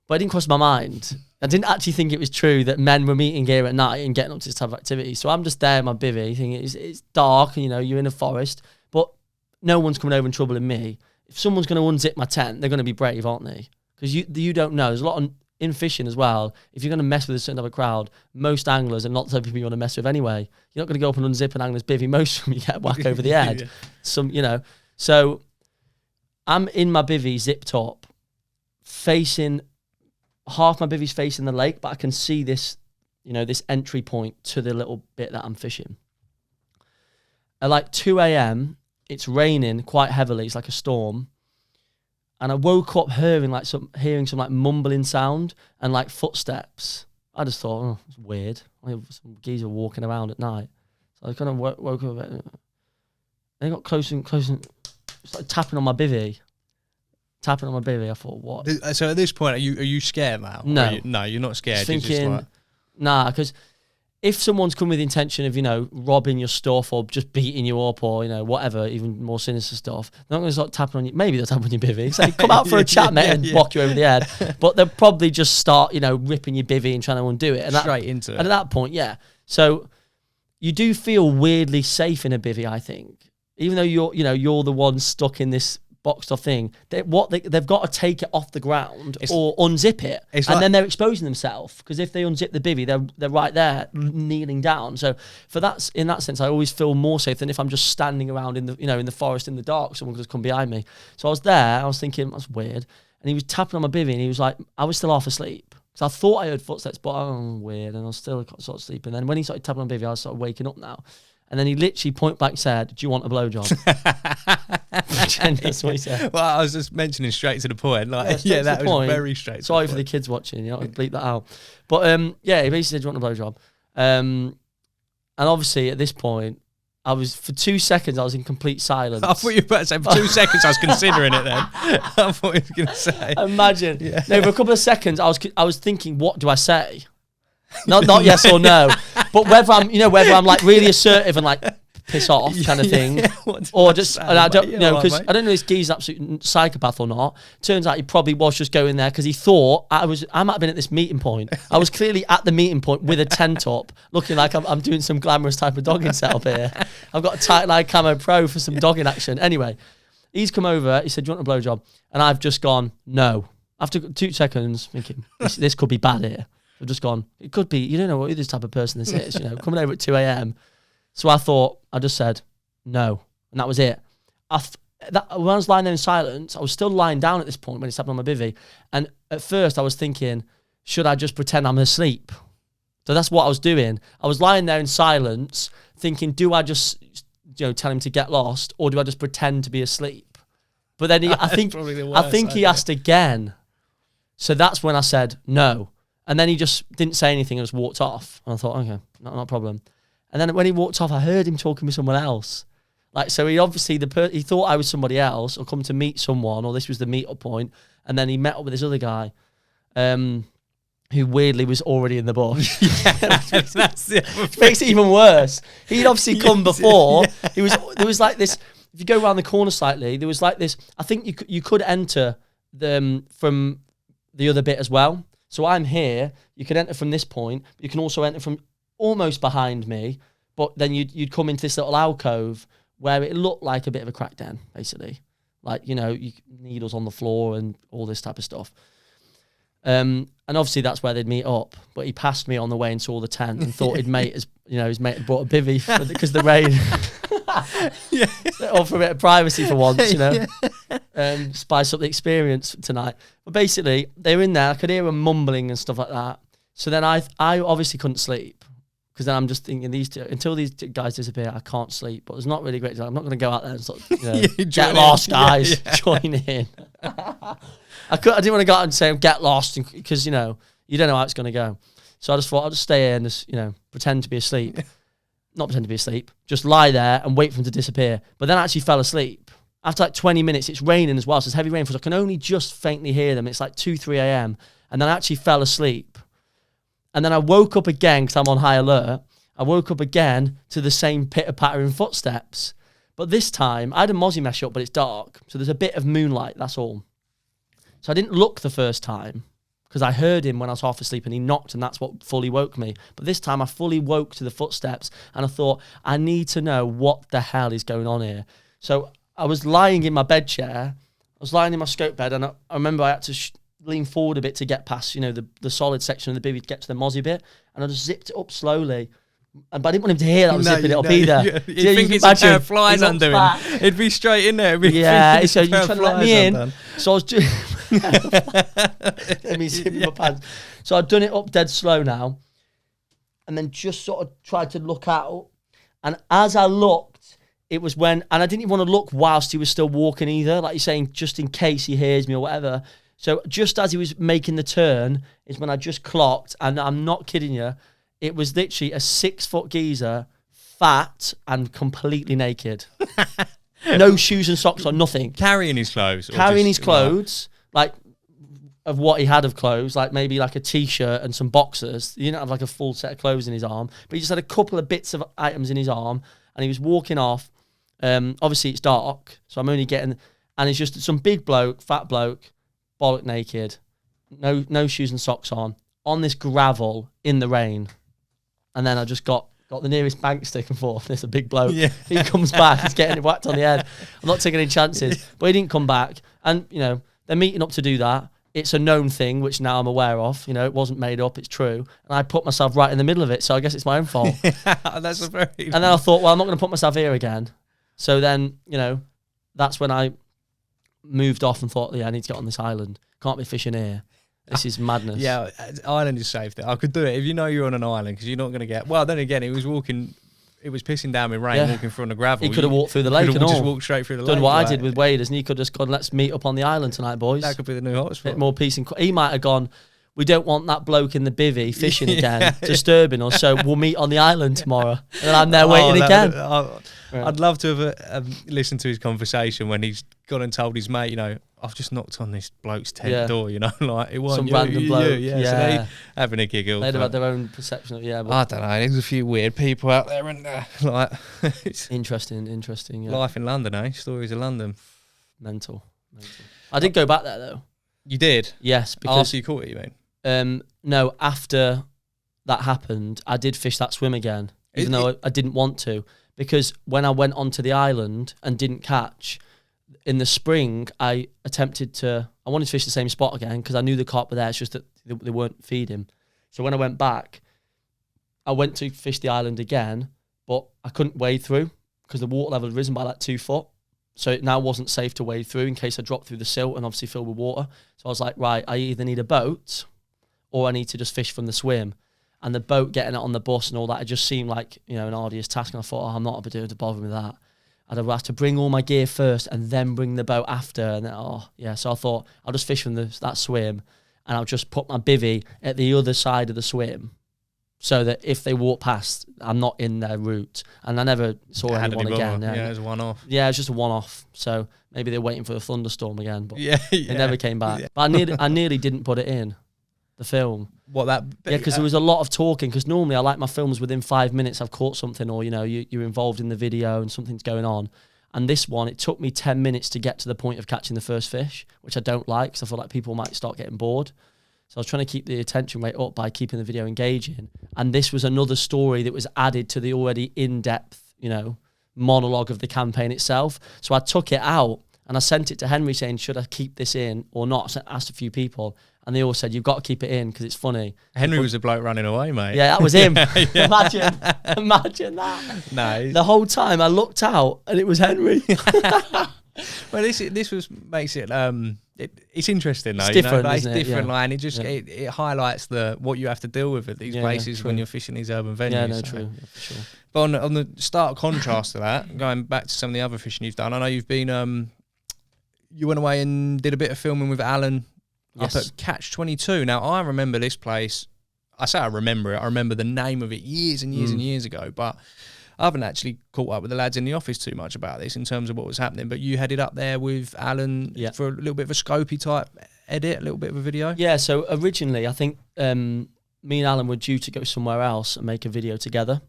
But it didn't cross my mind. I didn't actually think it was true that men were meeting here at night and getting up to this type of activity. So I'm just there in my bivvy thinking it's dark and, you're in a forest, but no one's coming over and troubling me. If someone's going to unzip my tent, they're going to be brave, aren't they? Because you don't know. There's a lot in fishing as well. If you're going to mess with a certain type of crowd, most anglers are not the people you want to mess with anyway. You're not going to go up and unzip an angler's bivvy. Most of them you get whack over the head. Yeah. So I'm in my bivvy zipped up, facing, half my bivvy's facing the lake, but I can see this, this entry point to the little bit that I'm fishing. At like 2 a.m, it's raining quite heavily. It's like a storm. And I woke up hearing some like mumbling sound and like footsteps. I just thought, oh, it's weird. Some geezer walking around at night. So I kind of woke up a bit. And it got closer and closer. Started tapping on my bivvy. I thought, what? So at this point, are you scared now? No. No, you're not scared. Thinking, you're just like... nah, because if someone's come with the intention of, robbing your stuff or just beating you up or, whatever, even more sinister stuff, they're not going to start tapping on you. Maybe they'll tap on your bivvy. Say, come out for a chat, mate, and whack you over the head. But they'll probably just start, ripping your bivvy and trying to undo it. And straight into it. And at that point, yeah. So you do feel weirdly safe in a bivvy, I think. Even though you're the one stuck in this boxed off thing, they've got to take it off the ground or unzip it, and then they're exposing themselves, because if they unzip the bivvy, they're right there kneeling down. So in that sense, I always feel more safe than if I'm just standing around in the in the forest in the dark. Someone could just come behind me. So I was there. I was thinking that's weird, and he was tapping on my bivvy, and he was like, I was still half asleep. So I thought I heard footsteps, but weird, and I was still sort of sleeping. And then when he started tapping on my bivvy, I was sort of waking up now. And then he literally point blank said, "Do you want a blowjob?" That's what he said. Well, I was just mentioning straight to the point. Like, that was very straight. Sorry for the kids watching. Bleep that out. But he basically said, "Do you want a blowjob?" And obviously at this point, for 2 seconds, I was in complete silence. I thought you were about to say for 2 seconds I was considering it then. I thought you were going to say. Imagine. Yeah. No, for a couple of seconds, I was thinking, what do I say? Not yes or no, but whether I'm like really assertive and like piss off kind of thing, or just, and I don't because I don't know if this geezer's an absolute psychopath or not. Turns out he probably was just going there because he thought I might have been at this meeting point. I was clearly at the meeting point with a tent up, looking like I'm doing some glamorous type of dogging setup here. I've got a tight line camo pro for some dogging action. Anyway, he's come over. He said, "Do you want a blowjob?" And I've just gone no. After 2 seconds, thinking this could be bad here. I've just gone, it could be, you don't know what this type of person this is, coming over at 2 a.m. So I just said no, and that was it. When I was lying there in silence, I was still lying down at this point when he tapped on my bivvy, and at first I was thinking, should I just pretend I'm asleep? So that's what I was doing. I was lying there in silence, thinking, do I just tell him to get lost, or do I just pretend to be asleep? But then I think he asked again, so that's when I said no. And then he just didn't say anything and just walked off. And I thought, okay, not a problem. And then when he walked off, I heard him talking with someone else. Like, so he obviously, he thought I was somebody else or come to meet someone, or this was the meet-up point. And then he met up with this other guy who weirdly was already in the bush. That's the other thing. Makes it even worse. He'd obviously come before. There was like this, if you go around the corner slightly, there was like this, I think you could enter from the other bit as well. So I'm here, you can enter from this point, but you can also enter from almost behind me, but then you'd come into this little alcove where it looked like a bit of a crack den, basically. Like, needles on the floor and all this type of stuff. And obviously that's where they'd meet up, but he passed me on the way and saw the tent and thought his mate had brought a bivvy because the rain. Or for a bit of privacy for once, spice up the experience tonight. But basically, they were in there. I could hear them mumbling and stuff like that. So then I obviously couldn't sleep, because then I'm just thinking until these two guys disappear, I can't sleep. But it's not really great. I'm not going to go out there and sort of get lost, guys. Join in. I didn't want to go out and say get lost because you don't know how it's going to go. So I just thought I'll just stay here and just, pretend to be asleep. Not pretend to be asleep, just lie there and wait for them to disappear. But then I actually fell asleep. After like 20 minutes, it's raining as well, so it's heavy rain, so I can only just faintly hear them. It's like 2, 3 a.m. And then I actually fell asleep. And then I woke up again, because I'm on high alert. I woke up again to the same pitter-pattering footsteps. But this time, I had a mozzie mesh up, but it's dark. So there's a bit of moonlight, that's all. So I didn't look the first time, because I heard him when I was half asleep and he knocked, and that's what fully woke me. But this time I fully woke to the footsteps, and I thought, I need to know what the hell is going on here. So I was lying in my bed chair. I was lying in my scope bed, and I remember I had to lean forward a bit to get past, the solid section of the bivvy to get to the mozzie bit, and I just zipped it up slowly. But I didn't want him to hear that I was zipping it up either. You'd think it's a pair of flies under him. It'd be straight in there. Yeah, so you're trying to let me in. So I was doing... Let me zip my pants. So I'd done it up dead slow now, and then just sort of tried to look out. And as I looked, it was when... And I didn't even want to look whilst he was still walking either. Like you're saying, just in case he hears me or whatever. So just as he was making the turn is when I just clocked, and I'm not kidding you, it was literally a 6-foot geezer, fat and completely naked. No shoes and socks or nothing. Carrying his clothes. Carrying his clothes, like of what he had of clothes, like maybe like a t-shirt and some boxers. He didn't have like a full set of clothes in his arm, but he just had a couple of bits of items in his arm, and he was walking off. Obviously it's dark, so I'm only getting... And it's just some big bloke, fat bloke, bollock naked, no shoes and socks on this gravel in the rain. And then I just got the nearest bank stick and thought, there's a big bloke. Yeah. He comes back, he's getting whacked on the head. I'm not taking any chances. But he didn't come back. And, they're meeting up to do that. It's a known thing, which now I'm aware of. It wasn't made up, it's true. And I put myself right in the middle of it, so I guess it's my own fault. That's a very... And then I thought, well, I'm not going to put myself here again. So then, that's when I moved off and thought, yeah, I need to get on this island. Can't be fishing here. This is madness. Yeah, island is safe there. I could do it if you're on an island, because you're not going to get... Well, then again, it was pissing down with rain, walking through on the gravel. He could have walked through the lake and all. Just walked straight through the lake. Done what I did with Waders, and he could have just gone, let's meet up on the island tonight, boys. That could be the new hotspot. Bit more peace and... He might have gone, we don't want that bloke in the bivvy fishing again, disturbing us, so we'll meet on the island tomorrow. And then I'm there waiting again. I'd love to have listened to his conversation when he's gone and told his mate, I've just knocked on this bloke's tent door, like it wasn't some random bloke. Yeah. So they having a giggle. They'd have had their own perception of But I don't know. There's a few weird people out there, and it's interesting. Yeah. Life in London, eh? Stories of London. Mental. I did go back there though. You did? Yes, because after you caught it, you mean? No, after that happened, I did fish that swim again, even though I didn't want to, because when I went onto the island and didn't catch. In the spring, I wanted to fish the same spot again because I knew the carp were there. It's just that they weren't feeding. So when I went back, I went to fish the island again, but I couldn't wade through because the water level had risen by like 2 foot. So it now wasn't safe to wade through in case I dropped through the silt and obviously filled with water. So I was like, right, I either need a boat or I need to just fish from the swim. And the boat, getting it on the bus and all that, it just seemed like, an arduous task. And I thought, I'm not able to bother with that. I'd have to bring all my gear first and then bring the boat after. And then, so I thought I'll just fish from that swim, and I'll just put my bivvy at the other side of the swim so that if they walk past, I'm not in their route. And I never saw anyone again. Yeah, it was a one-off. Yeah, it was just a one-off. So maybe they're waiting for a thunderstorm again, but they never came back. Yeah. But I nearly didn't put it in, the film. What, that? Yeah, because there was a lot of talking, because normally I like my films within 5 minutes I've caught something, or, you're involved in the video and something's going on. And this one, it took me 10 minutes to get to the point of catching the first fish, which I don't like, because I feel like people might start getting bored. So I was trying to keep the attention rate up by keeping the video engaging. And this was another story that was added to the already in-depth, monologue of the campaign itself. So I took it out and I sent it to Henry saying, should I keep this in or not? I asked a few people. And they all said, you've got to keep it in because it's funny. Henry was the bloke running away, mate. Yeah, that was him. Imagine that. No. The whole time I looked out and it was Henry. Well, this makes it it's interesting though. It's different, it's isn't it? different, Yeah. and it just it highlights what you have to deal with at these places when you're fishing these urban venues. Yeah, no, true, yeah, for sure. But on the stark contrast to that, going back to some of the other fishing you've done, I know you've been you went away and did a bit of filming with Alan. Yes. Up at Catch 22. Now, I remember this place. I say I remember it. I remember the name of it years and years and years ago, but I haven't actually caught up with the lads in the office too much about this in terms of what was happening. But you headed up there with Alan for a little bit of a scopey type edit, a little bit of a video. Yeah. So originally, I think me and Alan were due to go somewhere else and make a video together.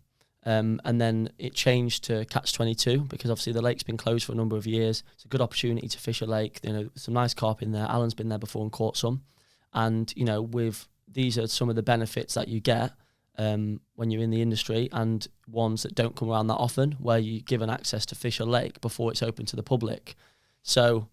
And then it changed to Catch-22 because obviously the lake's been closed for a number of years. It's a good opportunity to fish a lake. You know, some nice carp in there. Alan's been there before and caught some. And, you know, these are some of the benefits that you get when you're in the industry, and ones that don't come around that often, where you're given access to fish a lake before it's open to the public. So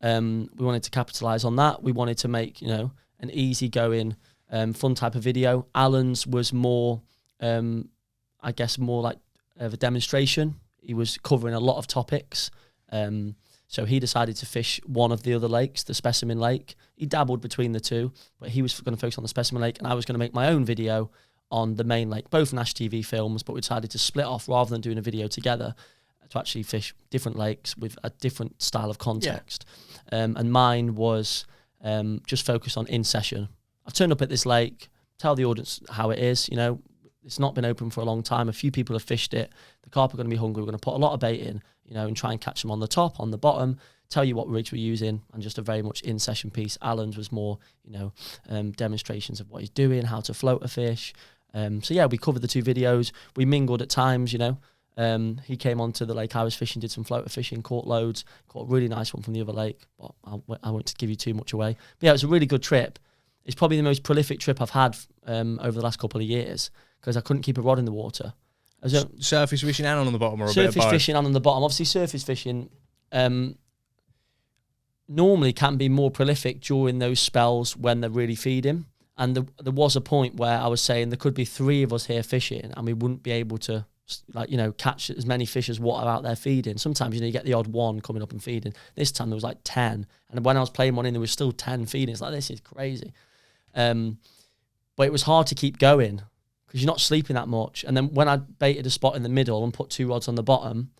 we wanted to capitalise on that. We wanted to make, you know, an easy-going, fun type of video. Alan's was more, I guess, more like of a demonstration. He was covering a lot of topics. So he decided to fish one of the other lakes, the Specimen Lake. He dabbled between the two, but he was going to focus on the Specimen Lake, and I was going to make my own video on the main lake, both Nash TV films, but we decided to split off rather than doing a video together to actually fish different lakes with a different style of context. Yeah. And mine was just focused on in-session. I've turned up at this lake, tell the audience how it is, you know, it's not been open for a long time. A few people have fished it. The carp are going to be hungry. We're going to put a lot of bait in, you know, and try and catch them on the top, on the bottom, tell you what rigs we're using, and just a very much in-session piece. Alan's was more, you know, demonstrations of what he's doing, how to float a fish. So yeah, we covered the two videos. We mingled at times, you know. He came onto the lake I was fishing, did some floater fishing, caught loads, caught a really nice one from the other lake, but I won't give you too much away. But yeah, it was a really good trip. It's probably the most prolific trip I've had over the last couple of years, because I couldn't keep a rod in the water. Surface fishing and on the bottom, or a bit of both? Surface fishing and on the bottom. Obviously, surface fishing normally can be more prolific during those spells when they're really feeding. And there was a point where I was saying there could be 3 of us here fishing, and we wouldn't be able to, like, you know, catch as many fish as what are out there feeding. Sometimes, you know, you get the odd one coming up and feeding. This time there was like 10, and when I was playing one in, there was still 10 feeding. It's like, this is crazy. But it was hard to keep going, because you're not sleeping that much. And then when I baited a spot in the middle and put 2 rods on the bottom,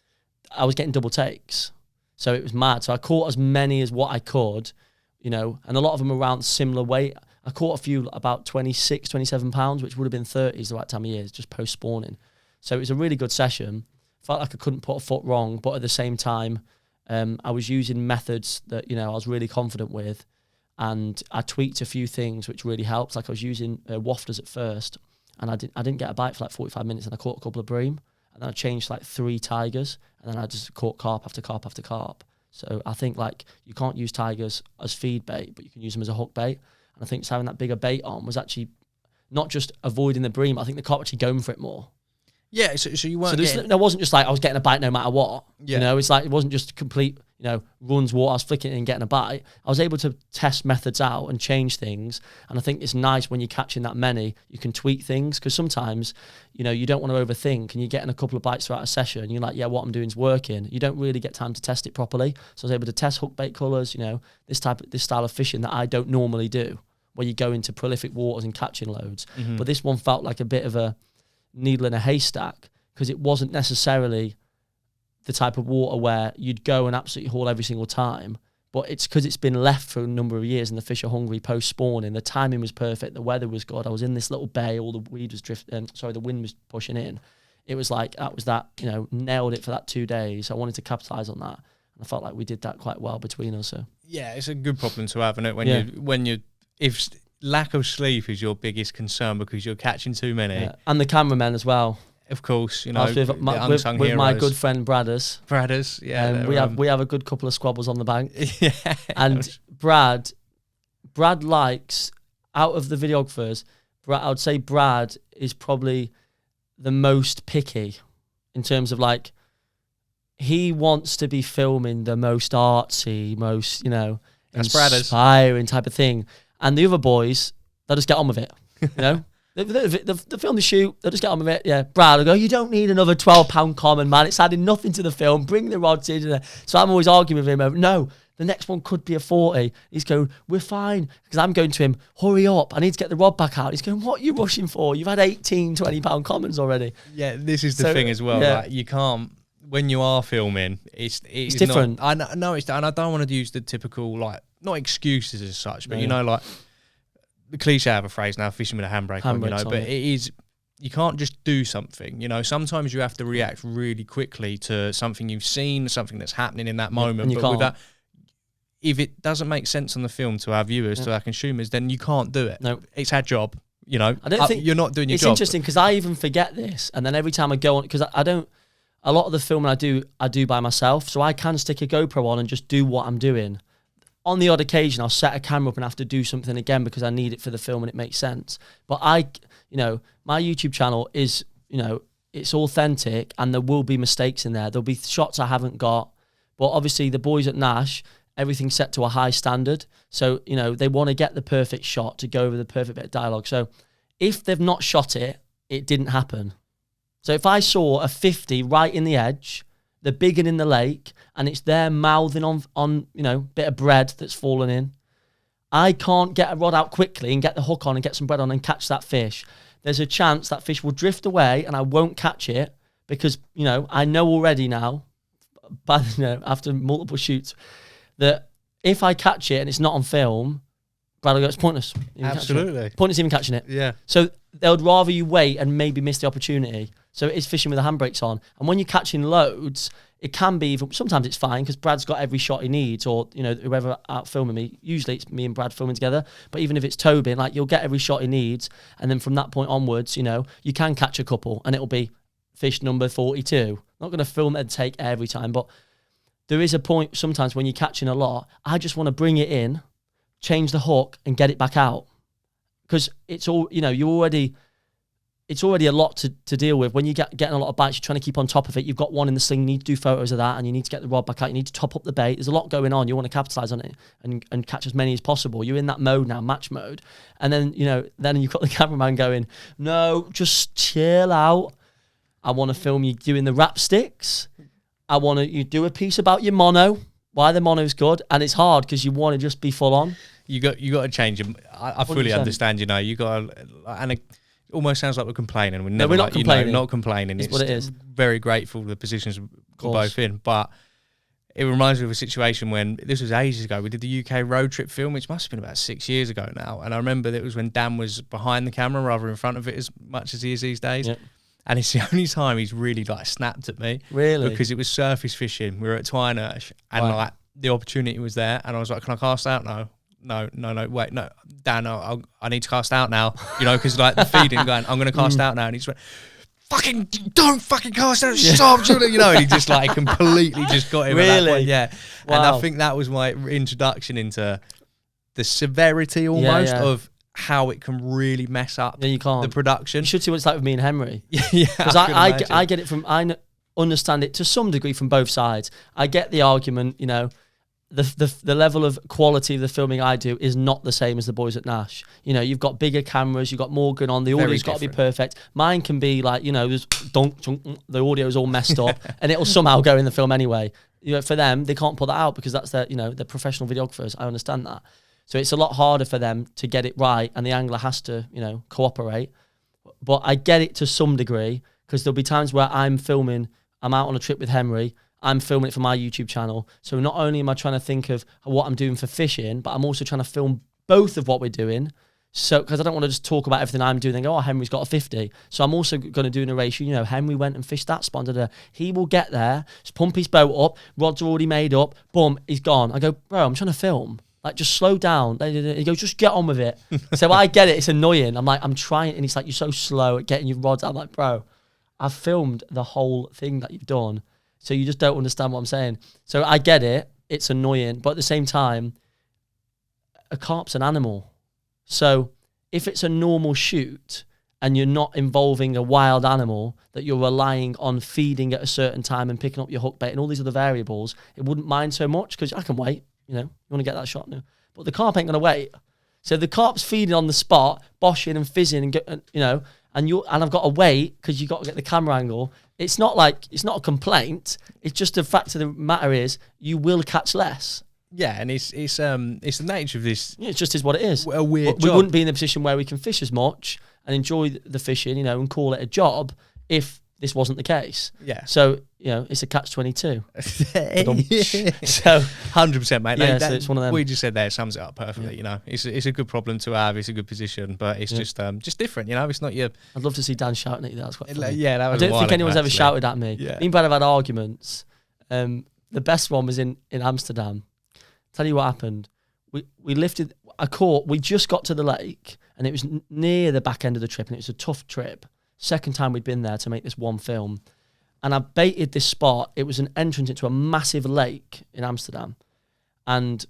I was getting double takes. So it was mad. So I caught as many as what I could, you know, and a lot of them around similar weight. I caught a few about 26, 27 pounds, which would have been 30s the right time of year, just post-spawning. So it was a really good session. Felt like I couldn't put a foot wrong, but at the same time, I was using methods that, you know, I was really confident with. And I tweaked a few things which really helped. Like I was using wafters at first, and I didn't get a bite for like 45 minutes, and I caught a couple of bream, and then I changed like 3 tigers, and then I just caught carp after carp after carp. So I think, like, you can't use tigers as feed bait, but you can use them as a hook bait. And I think just having that bigger bait on was actually not just avoiding the bream. I think the carp actually going for it more. Yeah, so you weren't. So it wasn't just like I was getting a bite no matter what. Yeah. You know, it's like it wasn't just complete, you know, runs water, I was flicking it and getting a bite. I was able to test methods out and change things. And I think it's nice when you're catching that many, you can tweak things, because sometimes, you know, you don't want to overthink, and you're getting a couple of bites throughout a session and you're like, yeah, what I'm doing is working. You don't really get time to test it properly. So I was able to test hook bait colours, you know, this style of fishing that I don't normally do, where you go into prolific waters and catching loads. Mm-hmm. But this one felt like a bit of a needle in a haystack, because it wasn't necessarily the type of water where you'd go and absolutely haul every single time, but it's because it's been left for a number of years and the fish are hungry post-spawning. The timing was perfect, the weather was good. I was in this little bay, all the weed was the wind was pushing in. It was like, you know, nailed it for that 2 days. I wanted to capitalise on that, and I felt like we did that quite well between us. So yeah, it's a good problem to have, isn't it? If lack of sleep is your biggest concern because you're catching too many. Yeah. And the cameramen as well. Of course, you know, with my good friend Bradders. Yeah. We have a good couple of squabbles on the bank. Yeah. And Brad likes, out of the videographers, I would say Brad is probably the most picky in terms of, like, he wants to be filming the most artsy, most, you know, inspiring type of thing. And the other boys, they'll just get on with it, you know? They film the shoot, they'll just get on with it. Yeah, Brad will go, you don't need another 12-pound common, man. It's adding nothing to the film. Bring the rods in. So I'm always arguing with him over, no, the next one could be a 40. He's going, we're fine. Because I'm going to him, hurry up. I need to get the rod back out. He's going, what are you rushing for? You've had 18, 20-pound commons already. Yeah, this is the thing as well. Yeah. Like, you can't, when you are filming, it's different. I know it's, and I don't want to use the typical, like, not excuses as such, but, you know, like, the cliche of a phrase now, fishing with a handbrake on, you know, but it is, you can't just do something, you know. Sometimes you have to react really quickly to something you've seen, something that's happening in that moment. But with that, if it doesn't make sense on the film to our viewers, to our consumers, then you can't do it. No, it's our job, you know. I don't think you're not doing your job. It's interesting because I even forget this, and then every time I go on, because I don't. A lot of the filming I do by myself, so I can stick a GoPro on and just do what I'm doing. On the odd occasion, I'll set a camera up and have to do something again because I need it for the film and it makes sense. But you know, my YouTube channel is, you know, it's authentic and there will be mistakes in there. There'll be shots I haven't got. But obviously the boys at Nash, everything's set to a high standard. So, you know, they want to get the perfect shot to go over the perfect bit of dialogue. So if they've not shot it, it didn't happen. So if I saw a 50 right in the edge, the biggin in the lake, and it's there mouthing on you know, bit of bread that's fallen in, I can't get a rod out quickly and get the hook on and get some bread on and catch that fish. There's a chance that fish will drift away and I won't catch it because, you know, I know already now, but, you know, after multiple shoots, that if I catch it and it's not on film, Brad will go, it's pointless. Absolutely. Pointless even catching it. Yeah. So they would rather you wait and maybe miss the opportunity. So it is fishing with the handbrakes on. And when you're catching loads, it can be, sometimes it's fine because Brad's got every shot he needs, or, you know, whoever out filming me. Usually it's me and Brad filming together. But even if it's Toby, like, you'll get every shot he needs. And then from that point onwards, you know, you can catch a couple and it'll be fish number 42. Not going to film and take every time, but there is a point sometimes when you're catching a lot, I just want to bring it in, change the hook and get it back out. Because it's all, you know, it's already a lot to deal with. When you getting a lot of bites, you're trying to keep on top of it. You've got one in the sling, you need to do photos of that, and you need to get the rod back out. You need to top up the bait. There's a lot going on. You want to capitalise on it and catch as many as possible. You're in that mode now, match mode. And then, you know, then you've got the cameraman going, no, just chill out. I want to film you doing the wrap sticks. I want you do a piece about your mono, why the mono's good. And it's hard because you want to just be full on. You got to change them. I fully understand, you know, you got to, and it almost sounds like we're complaining. We're never not complaining. You know, not complaining. It's what it is. Very grateful for the positions we're both in. But it reminds me of a situation when, this was ages ago, we did the UK road trip film, which must have been about 6 years ago now. And I remember that it was when Dan was behind the camera rather in front of it as much as he is these days. Yep. And it's the only time he's really like snapped at me. Really? Because it was surface fishing. We were at Twynersh and like the opportunity was there. And I was like, can I cast out now? No, wait, no, Dan, I need to cast out now, you know, because like the feeding going, I'm going to cast out now. And he just went, fucking, don't fucking cast out, stop, you know, and he just like completely just got him. Really? At that point, yeah. Wow. And I think that was my introduction into the severity almost of how it can really mess up the production. You should see what it's like with me and Henry. Yeah, because I get it from, I understand it to some degree from both sides. I get the argument, you know, the level of quality of the filming I do is not the same as the boys at Nash. You know, you've got bigger cameras, you've got more going on, the audio's got to be perfect. Mine can be like, you know, there's the audio's all messed up and it'll somehow go in the film anyway. You know, for them, they can't pull that out because that's their, you know, they're professional videographers. I understand that. So it's a lot harder for them to get it right and the angler has to, you know, cooperate. But I get it to some degree because there'll be times where I'm filming, I'm out on a trip with Henry, I'm filming it for my YouTube channel. So not only am I trying to think of what I'm doing for fishing, but I'm also trying to film both of what we're doing. So, because I don't want to just talk about everything I'm doing and go, oh, Henry's got a 50. So I'm also going to do a narration. You know, Henry went and fished that spot. He will get there, just pump his boat up, rods are already made up, boom, he's gone. I go, bro, I'm trying to film. Like, just slow down. He goes, just get on with it. So I get it. It's annoying. I'm like, I'm trying. And he's like, you're so slow at getting your rods out. I'm like, bro, I've filmed the whole thing that you've done. So you just don't understand what I'm saying. So I get it. It's annoying. But at the same time, a carp's an animal. So if it's a normal shoot and you're not involving a wild animal that you're relying on feeding at a certain time and picking up your hook bait and all these other variables, it wouldn't mind so much because I can wait. You know, you want to get that shot now. But the carp ain't going to wait. So the carp's feeding on the spot, boshing and fizzing and you know, and I've got to wait because you've got to get the camera angle. It's not like, it's not a complaint. It's just the fact of the matter is you will catch less. Yeah, and it's the nature of this. Yeah, it just is what it is. A weird We wouldn't be in the position where we can fish as much and enjoy the fishing, you know, and call it a job if this wasn't the case. Yeah. So, you know, it's a catch-22. So 100%, mate. Yeah, so it's one of them. We just said there sums it up perfectly. Yeah. You know, it's a good problem to have. It's a good position, but it's just different. You know, it's not your. I'd love to see Dan shouting at you. That was quite funny. Yeah, that was. I don't think anyone's ever shouted at me. Yeah. Me and Brad have had arguments. The best one was in Amsterdam. Tell you what happened. We lifted a court. We just got to the lake, and it was near the back end of the trip, and it was a tough trip. Second time we'd been there to make this one film. And I baited this spot. It was an entrance into a massive lake in Amsterdam. And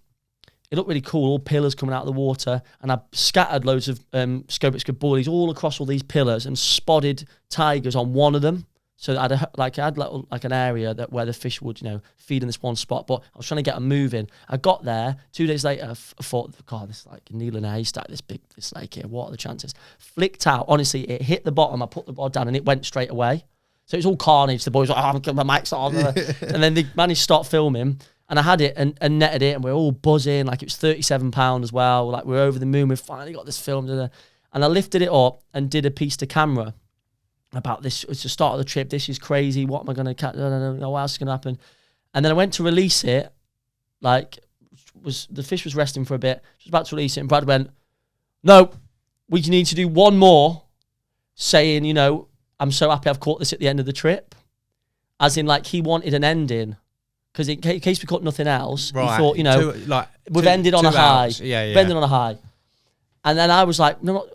it looked really cool, all pillars coming out of the water. And I scattered loads of scobic boilies all across all these pillars and spotted tigers on one of them. So I had like an area where the fish would, you know, feed in this one spot. But I was trying to get them moving. I got there 2 days later. I thought, God, this is like a needle in a haystack. This lake here. What are the chances? Flicked out. Honestly, it hit the bottom. I put the rod down and it went straight away. So it was all carnage. The boys were like, I'm getting my mic's on. And then they managed to start filming. And I had it and netted it. And we were all buzzing. Like it was £37 as well. Like we were over the moon. We finally got this filmed. And I lifted it up and did a piece to camera about this. It's the start of the trip. This is crazy. What am I going to catch? I don't know what else is going to happen. And then I went to release it. Like the fish was resting for a bit. I was about to release it. And Brad went, no, we need to do one more saying, you know, I'm so happy I've caught this at the end of the trip. As in, like, he wanted an ending. Because in case we caught nothing else, he thought, you know, we've ended on a high. Yeah. We've ended on a high. And then I was like, no,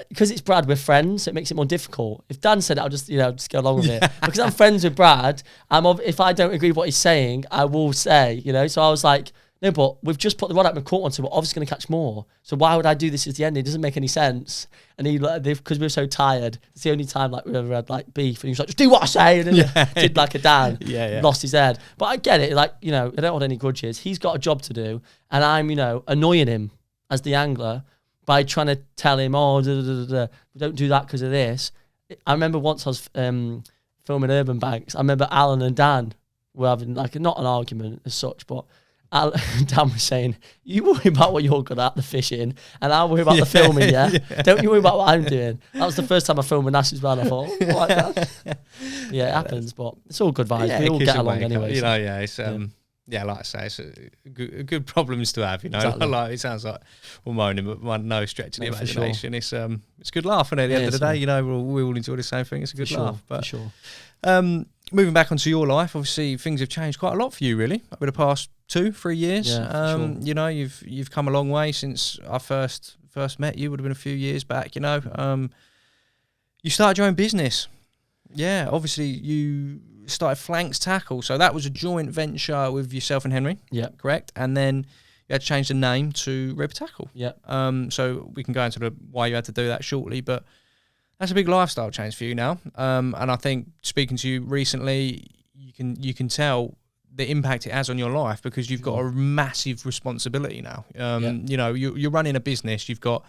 because it's Brad, we're friends, it makes it more difficult. If Dan said it, I'll just, you know, just go along with it. Because I'm friends with Brad, if I don't agree with what he's saying, I will say, you know. So I was like, no, but we've just put the rod out and caught one, so we're obviously going to catch more. So why would I do this at the end? It doesn't make any sense. And because we were so tired, it's the only time like we ever had like beef. And he was like, just do what I say. And then did like a Dan. Lost his head. But I get it. Like, you know, I don't hold any grudges. He's got a job to do. And I'm, you know, annoying him as the angler by trying to tell him, don't do that because of this. I remember once I was filming Urban Banks. I remember Alan and Dan were having like not an argument as such, but Dan was saying, you worry about what you're good at, the fishing, and I'll worry about the filming, Don't you worry about what I'm doing. That was the first time I filmed with Nash as well. I thought, what that? Yeah, it happens, but it's all good vibes. We all get along anyway. You know, it's like I say, it's a good problems to have, you know. Exactly. Like, it sounds like we're moaning, but no stretch of the imagination. Sure. It's a good laugh, and at the end of the day, you know, we all enjoy the same thing. It's a good laugh. But for sure. Moving back onto your life, obviously things have changed quite a lot for you, really, over the past 2-3 years. You know, you've come a long way since I first met you. Would have been a few years back. You know, you started your own business. Yeah, obviously you started Flanks Tackle, so that was a joint venture with yourself and Henry. Yeah, correct. And then you had to change the name to Rib Tackle. Yeah. So we can go into why you had to do that shortly, but that's a big lifestyle change for you now. And I think speaking to you recently, you can tell the impact it has on your life because you've got a massive responsibility now. You know, you're running a business. You've got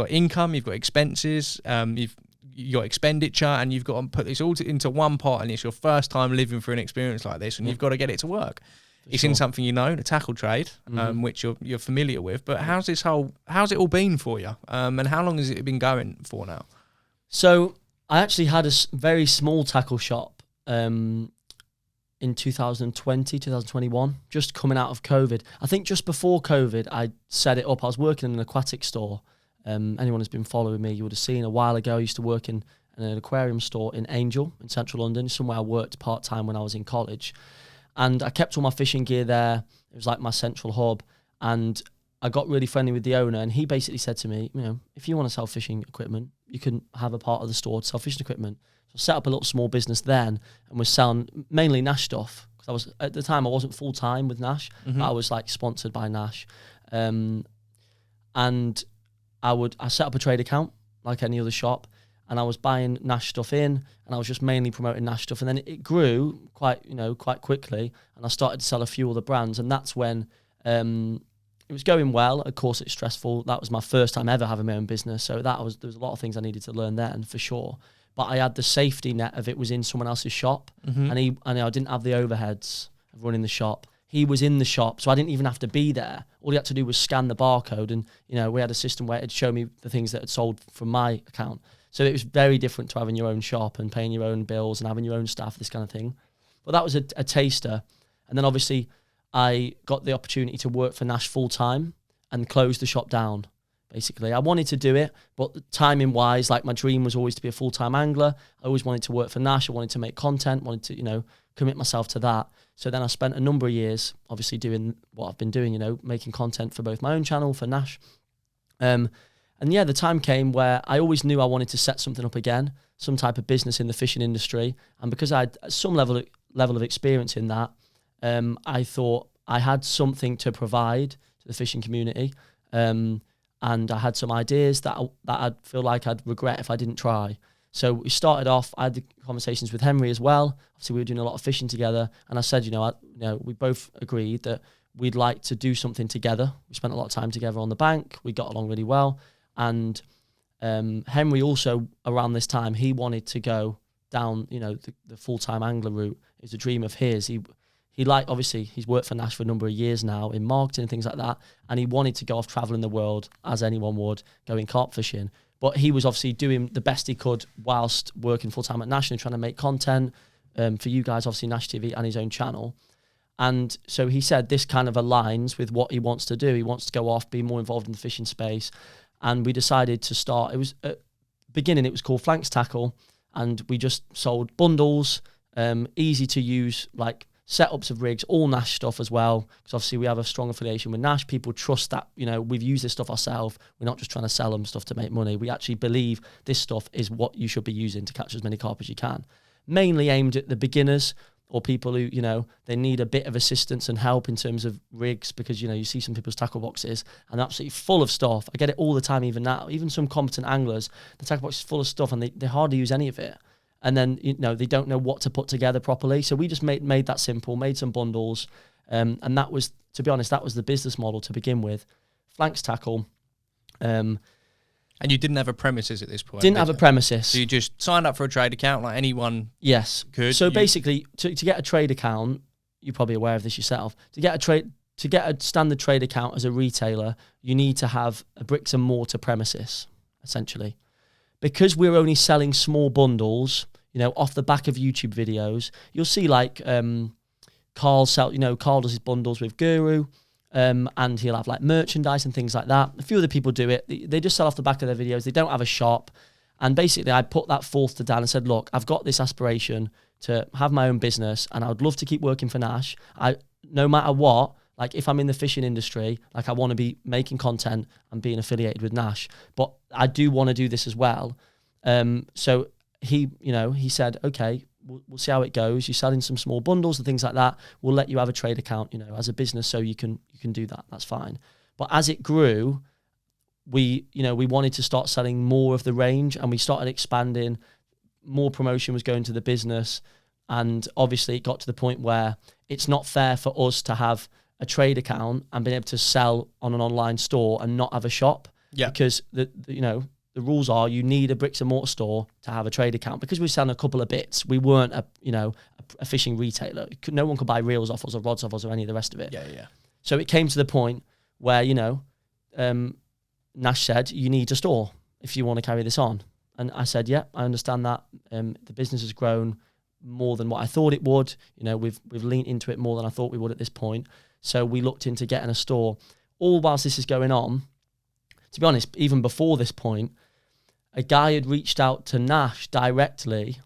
income, you've got expenses, you've got expenditure, and you've got to put this all into one pot. And it's your first time living through an experience like this, and you've got to get it to work. It's in something you know, the tackle trade, which you're familiar with. But how's it all been for you? And how long has it been going for now? So I actually had a very small tackle shop in 2020, 2021, just coming out of COVID. I think just before COVID, I set it up. I was working in an aquatic store. Anyone who's been following me, you would have seen a while ago, I used to work in an aquarium store in Angel in central London, somewhere I worked part-time when I was in college. And I kept all my fishing gear there. It was like my central hub. And I got really friendly with the owner, and he basically said to me, you know, if you want to sell fishing equipment, you can have a part of the store to sell fishing equipment. So I set up a little small business then and was selling mainly Nash stuff. Because I was, at the time, I wasn't full-time with Nash, but I was like sponsored by Nash. And I set up a trade account like any other shop, and I was buying Nash stuff in, and I was just mainly promoting Nash stuff. And then it grew quite quickly, and I started to sell a few other brands, and that's when it was going well. Of course, it's stressful. That was my first time ever having my own business, so there was a lot of things I needed to learn then for sure. But I had the safety net of it was in someone else's shop, and I didn't have the overheads of running the shop. he was in the shop, so I didn't even have to be there. All he had to do was scan the barcode, and we had a system where it'd show me the things that had sold from my account. So it was very different to having your own shop and paying your own bills and having your own staff, this kind of thing. But that was a taster. And then obviously I got the opportunity to work for Nash full time and close the shop down. Basically, I wanted to do it, but timing wise, like my dream was always to be a full-time angler. I always wanted to work for Nash. I wanted to make content, wanted to, commit myself to that. So then I spent a number of years obviously doing what I've been doing, making content for both my own channel, for Nash. And yeah, the time came where I always knew I wanted to set something up again, some type of business in the fishing industry. And because I had some level of experience in that, I thought I had something to provide to the fishing community. And I had some ideas that I'd feel like I'd regret if I didn't try. So we started off, I had the conversations with Henry as well. Obviously, we were doing a lot of fishing together. And I said, we both agreed that we'd like to do something together. We spent a lot of time together on the bank. We got along really well. And Henry also, around this time, he wanted to go down, the full-time angler route. It was a dream of his. Obviously, he's worked for Nash for a number of years now in marketing and things like that. And he wanted to go off traveling the world, as anyone would, going carp fishing. But he was obviously doing the best he could whilst working full-time at Nash and trying to make content for you guys, obviously Nash TV and his own channel. And so he said this kind of aligns with what he wants to do. He wants to go off, be more involved in the fishing space. And we decided to start, it was at the beginning, it was called Flanks Tackle. And we just sold bundles, easy to use, like setups of rigs, all Nash stuff as well, because obviously we have a strong affiliation with Nash. People trust that, we've used this stuff ourselves. We're not just trying to sell them stuff to make money. We actually believe this stuff is what you should be using to catch as many carp as you can. Mainly aimed at the beginners or people who, they need a bit of assistance and help in terms of rigs, because, you see some people's tackle boxes and they're absolutely full of stuff. I get it all the time, even now. Even some competent anglers, the tackle box is full of stuff and they hardly use any of it. And then, they don't know what to put together properly. So we just made that simple, made some bundles. And that was, to be honest, that was the business model to begin with. Flanks Tackle. And you didn't have a premises at this point? Didn't have a premises. So you just signed up for a trade account like anyone could? So basically, to get a trade account, you're probably aware of this yourself, to get a standard trade account as a retailer, you need to have a bricks and mortar premises, essentially. Because we're only selling small bundles, off the back of YouTube videos, you'll see like Carl does his bundles with Guru, and he'll have like merchandise and things like that. A few other people do it. They just sell off the back of their videos. They don't have a shop. And basically I put that forth to Dan and said, look, I've got this aspiration to have my own business and I would love to keep working for Nash. No matter what, like if I'm in the fishing industry, like I want to be making content and being affiliated with Nash, but I do want to do this as well. So he said, okay, we'll see how it goes. You're selling some small bundles and things like that. We'll let you have a trade account, as a business, so you can do that. That's fine. But as it grew, we wanted to start selling more of the range, and we started expanding. More promotion was going to the business, and obviously it got to the point where it's not fair for us to have a trade account and being able to sell on an online store and not have a shop. Yeah. Because the rules are you need a bricks and mortar store to have a trade account. Because we're selling a couple of bits, we weren't a fishing retailer. No one could buy reels off us or rods off us or any of the rest of it. Yeah. So it came to the point where, Nash said, you need a store if you want to carry this on. And I said, yeah, I understand that. The business has grown more than what I thought it would. We've leaned into it more than I thought we would at this point. So we looked into getting a store. All whilst this is going on, to be honest, even before this point, a guy had reached out to Nash directly,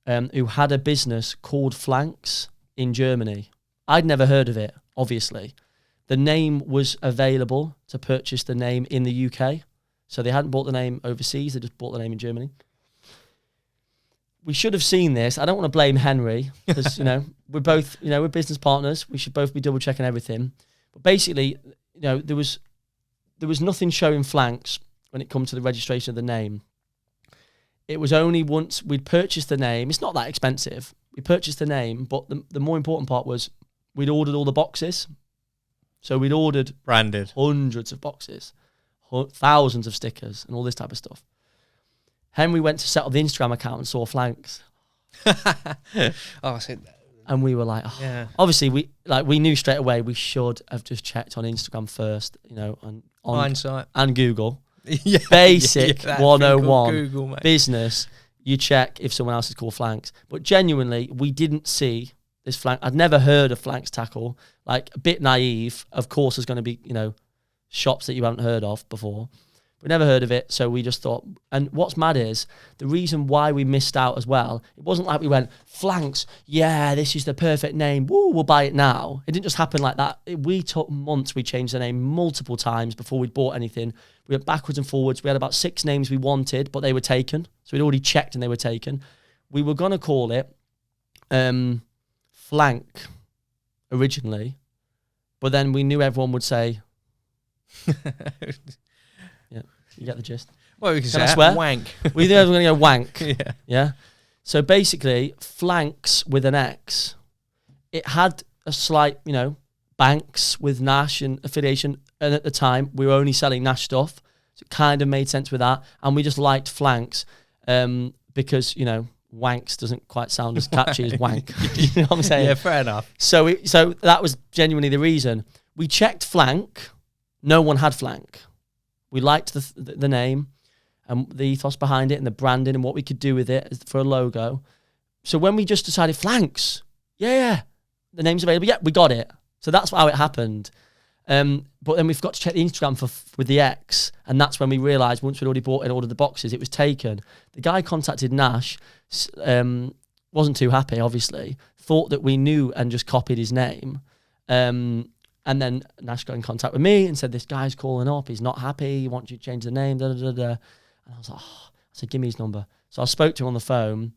who had a business called Flanks in Germany. I'd never heard of it, obviously. The name was available to purchase the name in the UK. So they hadn't bought the name overseas, they just bought the name in Germany. We should have seen this. I don't want to blame Henry because, we're both, we're business partners. We should both be double checking everything. But basically, there was nothing showing Flanks when it comes to the registration of the name. It was only once we'd purchased the name. It's not that expensive. We purchased the name, but the more important part was we'd ordered all the boxes. So we'd ordered branded hundreds of boxes, thousands of stickers and all this type of stuff. Henry went to set up the Instagram account and saw Flanks. Oh, so And we were like, obviously we knew straight away we should have just checked on Instagram first, you know, and on hindsight and Google. Basic 101 Google, business. You check if someone else is called flanks. But genuinely, we didn't see this flank. I'd never heard of flanks tackle. Like, a bit naive. Of course, there's going to be, you know, shops that you haven't heard of before. We never heard of it, so we just thought. And what's mad is the reason why we missed out as well. It wasn't like we went, flanks, yeah, this is the perfect name. Woo, we'll buy it now. It didn't just happen like that. We took months. We changed the name multiple times before we'd bought anything. We went backwards and forwards. We had about 6 names we wanted, but they were taken. So we'd already checked and they were taken. We were going to call it Flank originally, but then we knew everyone would say... You get the gist. Well, we can say swear? Wank. We knew everyone going to go wank. Yeah. So basically, flanks with an X, it had a slight, you know, banks with Nash and affiliation. And at the time, we were only selling Nash stuff. So it kind of made sense with that. And we just liked flanks because, you know, wanks doesn't quite sound as catchy as wank. You know what I'm saying? Yeah, fair enough. So that was genuinely the reason. We checked flank. No one had flank. We liked the name and the ethos behind it and the branding and what we could do with it for a logo. So when we just decided flanks, the name's available. Yeah, we got it. So that's how it happened. But then we forgot to check the Instagram with the X, and that's when we realised once we'd already bought and ordered the boxes, it was taken. The guy contacted Nash, wasn't too happy, obviously, thought that we knew and just copied his name. And then Nash got in contact with me and said, this guy's calling up. He's not happy. He wants you to change the name. Da, da, da, da. And I was like, I said, give me his number. So I spoke to him on the phone,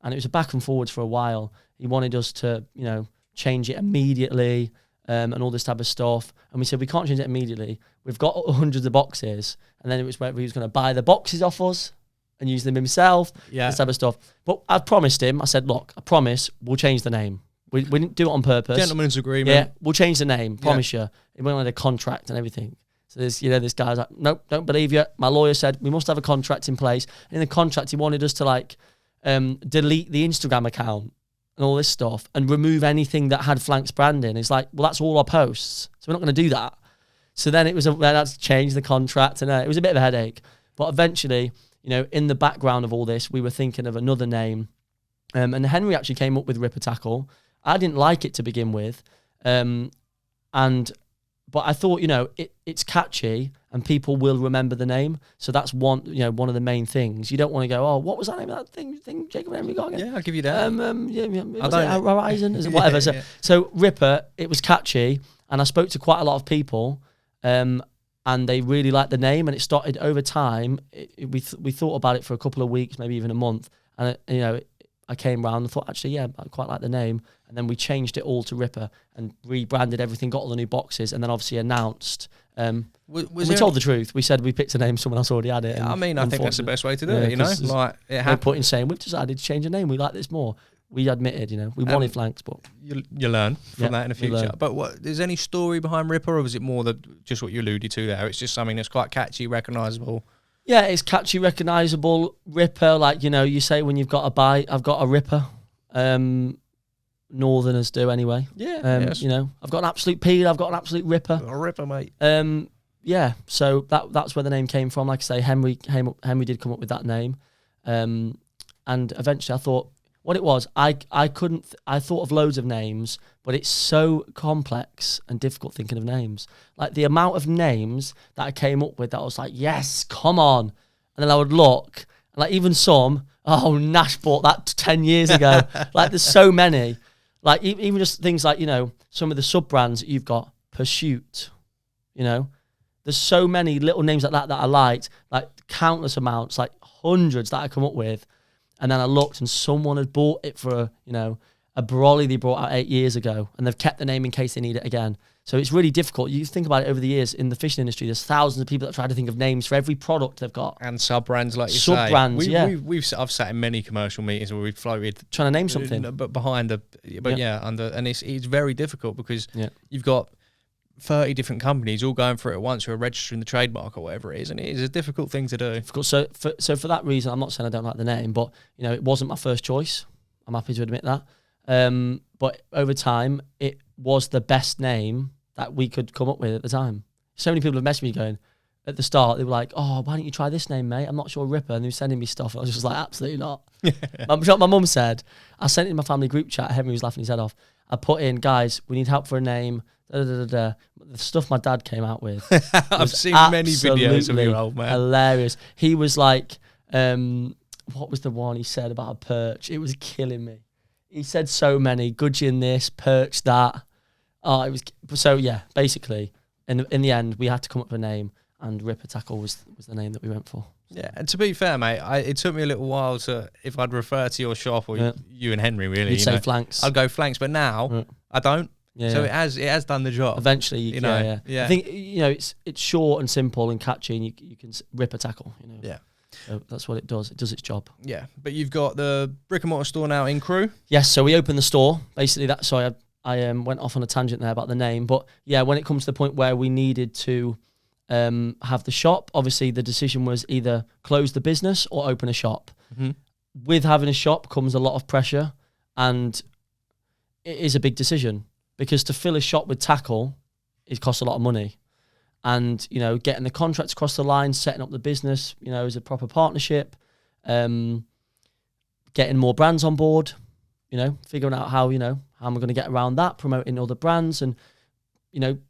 and it was a back and forwards for a while. He wanted us to, you know, change it immediately and all this type of stuff. And we said, we can't change it immediately. We've got hundreds of boxes. And then it was whether he was going to buy the boxes off us and use them himself, this type of stuff. But I promised him, I said, look, I promise we'll change the name. We didn't do it on purpose. Gentleman's agreement. Yeah, we'll change the name. Promise you. It went on a contract and everything. So this guy's like, nope, don't believe you. My lawyer said we must have a contract in place. And in the contract, he wanted us to like delete the Instagram account and all this stuff and remove anything that had Flanks branding. It's like, well, that's all our posts, so we're not going to do that. So then it was that's changed the contract, and it was a bit of a headache. But eventually, you know, in the background of all this, we were thinking of another name, and Henry actually came up with Ripper Tackle. I didn't like it to begin with, but I thought, you know, it's catchy and people will remember the name. So that's one of the main things. You don't want to go, oh, what was that name of that thing Jacob Henry got again? Yeah, I'll give you that. Was it Horizon? Is it whatever? So Ripper, it was catchy, and I spoke to quite a lot of people, and they really liked the name. And it started over time. We thought about it for a couple of weeks, maybe even a month, and I came round and thought, actually, I quite like the name. And then we changed it all to Ripper and rebranded everything, got all the new boxes, and then obviously announced. We told the truth. We said we picked a name, someone else already had it. I mean, I think that's the best way to do it, you know? Like, it no point in saying, we've decided to change the name, we like this more. We admitted, you know, we wanted Flanks, but... You learn from that in the future. But is there any story behind Ripper, or was it more just what you alluded to there? It's just something that's quite catchy, recognisable. Yeah, it's catchy, recognisable. Ripper, like, you know, you say when you've got a bite, I've got a Ripper. Northerners do anyway. Yeah. You know, I've got an absolute peel, I've got an absolute Ripper. A Ripper, mate. Yeah, so that's where the name came from. Like I say, Henry did come up with that name. And eventually I thought, what it was, I thought of loads of names, but it's so complex and difficult thinking of names. Like the amount of names that I came up with that I was like, yes, come on. And then I would look, and like even some, Nash bought that 10 years ago. Like there's so many. Like even just things like, you know, some of the sub-brands that you've got, Pursuit, you know. There's so many little names like that I liked, like countless amounts, like hundreds that I come up with. And then I looked and someone had bought it for a brolly they brought out 8 years ago, and they've kept the name in case they need it again. So it's really difficult. You think about it over the years in the fishing industry, there's thousands of people that try to think of names for every product they've got. And sub-brands, like you say. Sub-brands, yeah. I've sat in many commercial meetings where we've floated. Trying to name something. But behind and it's very difficult because you've got 30 different companies all going for it at once who are registering the trademark or whatever it is, and it is a difficult thing to do. So for that reason, I'm not saying I don't like the name, but you know, it wasn't my first choice. I'm happy to admit that. But over time, it was the best name that we could come up with at the time. So many people have messaged me going, at the start, they were like, oh, why don't you try this name, mate? I'm not sure, Ripper. And they were sending me stuff. And I was just like, absolutely not. My mum said, I sent it in my family group chat. Henry was laughing his head off. I put in, guys, we need help for a name. The stuff my dad came out with. I've seen many videos of your old man. Hilarious. He was like, what was the one he said about a perch? It was killing me. He said so many, gudgeon this, perch that. Oh, it was so yeah. Basically, in the end, we had to come up with a name, and Ripper Tackle was the name that we went for. Yeah, and to be fair, mate, it took me a little while if I'd refer to your shop or you and Henry, really. You'd say Flanks. I'd go Flanks, but now I don't. Yeah, so it has done the job. Eventually, you know. I think it's short and simple and catchy, and you can Ripper Tackle. Yeah. So that's what it does. It does its job. Yeah, but you've got the brick and mortar store now in Crewe. Yes, so we opened the store. Basically, I went off on a tangent there about the name, but yeah, when it comes to the point where we needed to have the shop, obviously the decision was either close the business or open a shop. Mm-hmm. With having a shop comes a lot of pressure, and it is a big decision because to fill a shop with tackle, it costs a lot of money. And, getting the contracts across the line, setting up the business, as a proper partnership, getting more brands on board, figuring out how am I going to get around that, promoting other brands and,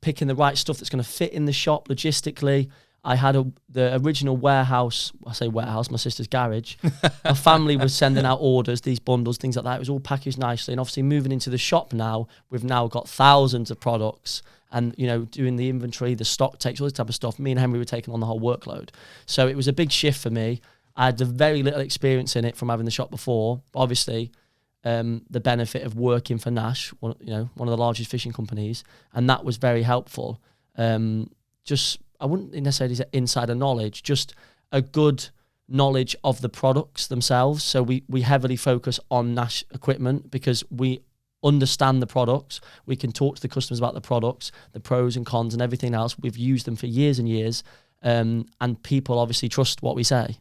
picking the right stuff that's going to fit in the shop logistically. I had the original warehouse, I say warehouse, my sister's garage. My family was sending out orders, these bundles, things like that. It was all packaged nicely. And obviously moving into the shop now, we've now got thousands of products and, doing the inventory, the stock takes, all this type of stuff. Me and Henry were taking on the whole workload. So it was a big shift for me. I had very little experience in it from having the shop before. But obviously, the benefit of working for Nash, one of the largest fishing companies, and that was very helpful. I wouldn't necessarily say insider knowledge, just a good knowledge of the products themselves. So we heavily focus on Nash equipment because we understand the products. We can talk to the customers about the products, the pros and cons and everything else. We've used them for years and years. And people obviously trust what we say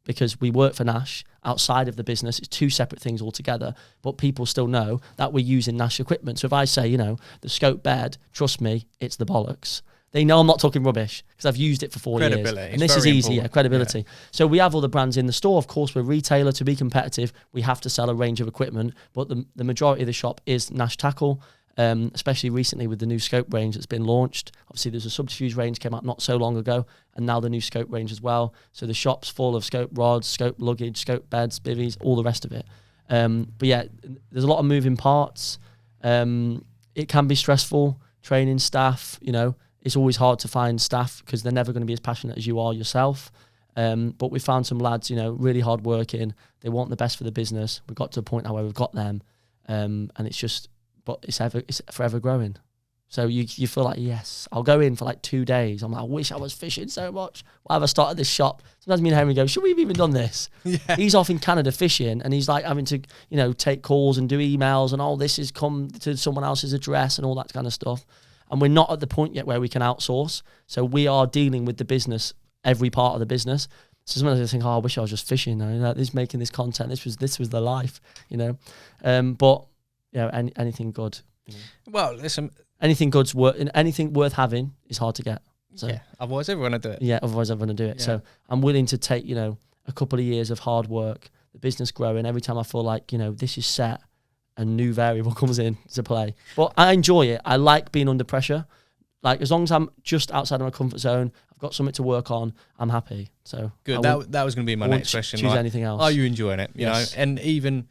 because we work for Nash outside of the business. It's two separate things altogether, but people still know that we're using Nash equipment. So if I say, the scope bed, trust me, it's the bollocks. They know I'm not talking rubbish because I've used it for 4 years. And this is easy, credibility. Yeah. So we have all the brands in the store. Of course, we're a retailer. To be competitive, we have to sell a range of equipment. But the majority of the shop is Nash Tackle, especially recently with the new scope range that's been launched. Obviously, there's a subterfuge range came out not so long ago, and now the new scope range as well. So the shop's full of scope rods, scope luggage, scope beds, bivvies, all the rest of it. But yeah, there's a lot of moving parts. It can be stressful, training staff, It's always hard to find staff because they're never going to be as passionate as you are yourself. But we found some lads, really hard working. They want the best for the business. We've got to a point now where we've got them. And it's forever growing. So you feel like, yes, I'll go in for like 2 days. I'm like, I wish I was fishing so much. Why have I started this shop? Sometimes me and Henry go, should we have even done this? Yeah. He's off in Canada fishing and he's like having to, take calls and do emails and this has come to someone else's address and all that kind of stuff. And we're not at the point yet where we can outsource. So we are dealing with the business, every part of the business. So sometimes I think, I wish I was just fishing. This making this content. This was the life, But anything good. Well, listen, anything worth having is hard to get. So yeah, otherwise everyone will do it. Yeah, otherwise everyone will do it. Yeah. So I'm willing to take a couple of years of hard work, the business growing. Every time I feel like this is set. A new variable comes in to play. But I enjoy it. I like being under pressure. Like, as long as I'm just outside of my comfort zone, I've got something to work on, I'm happy. So good. That was going to be my next question. Choose anything else. Are you enjoying it? Yes. And even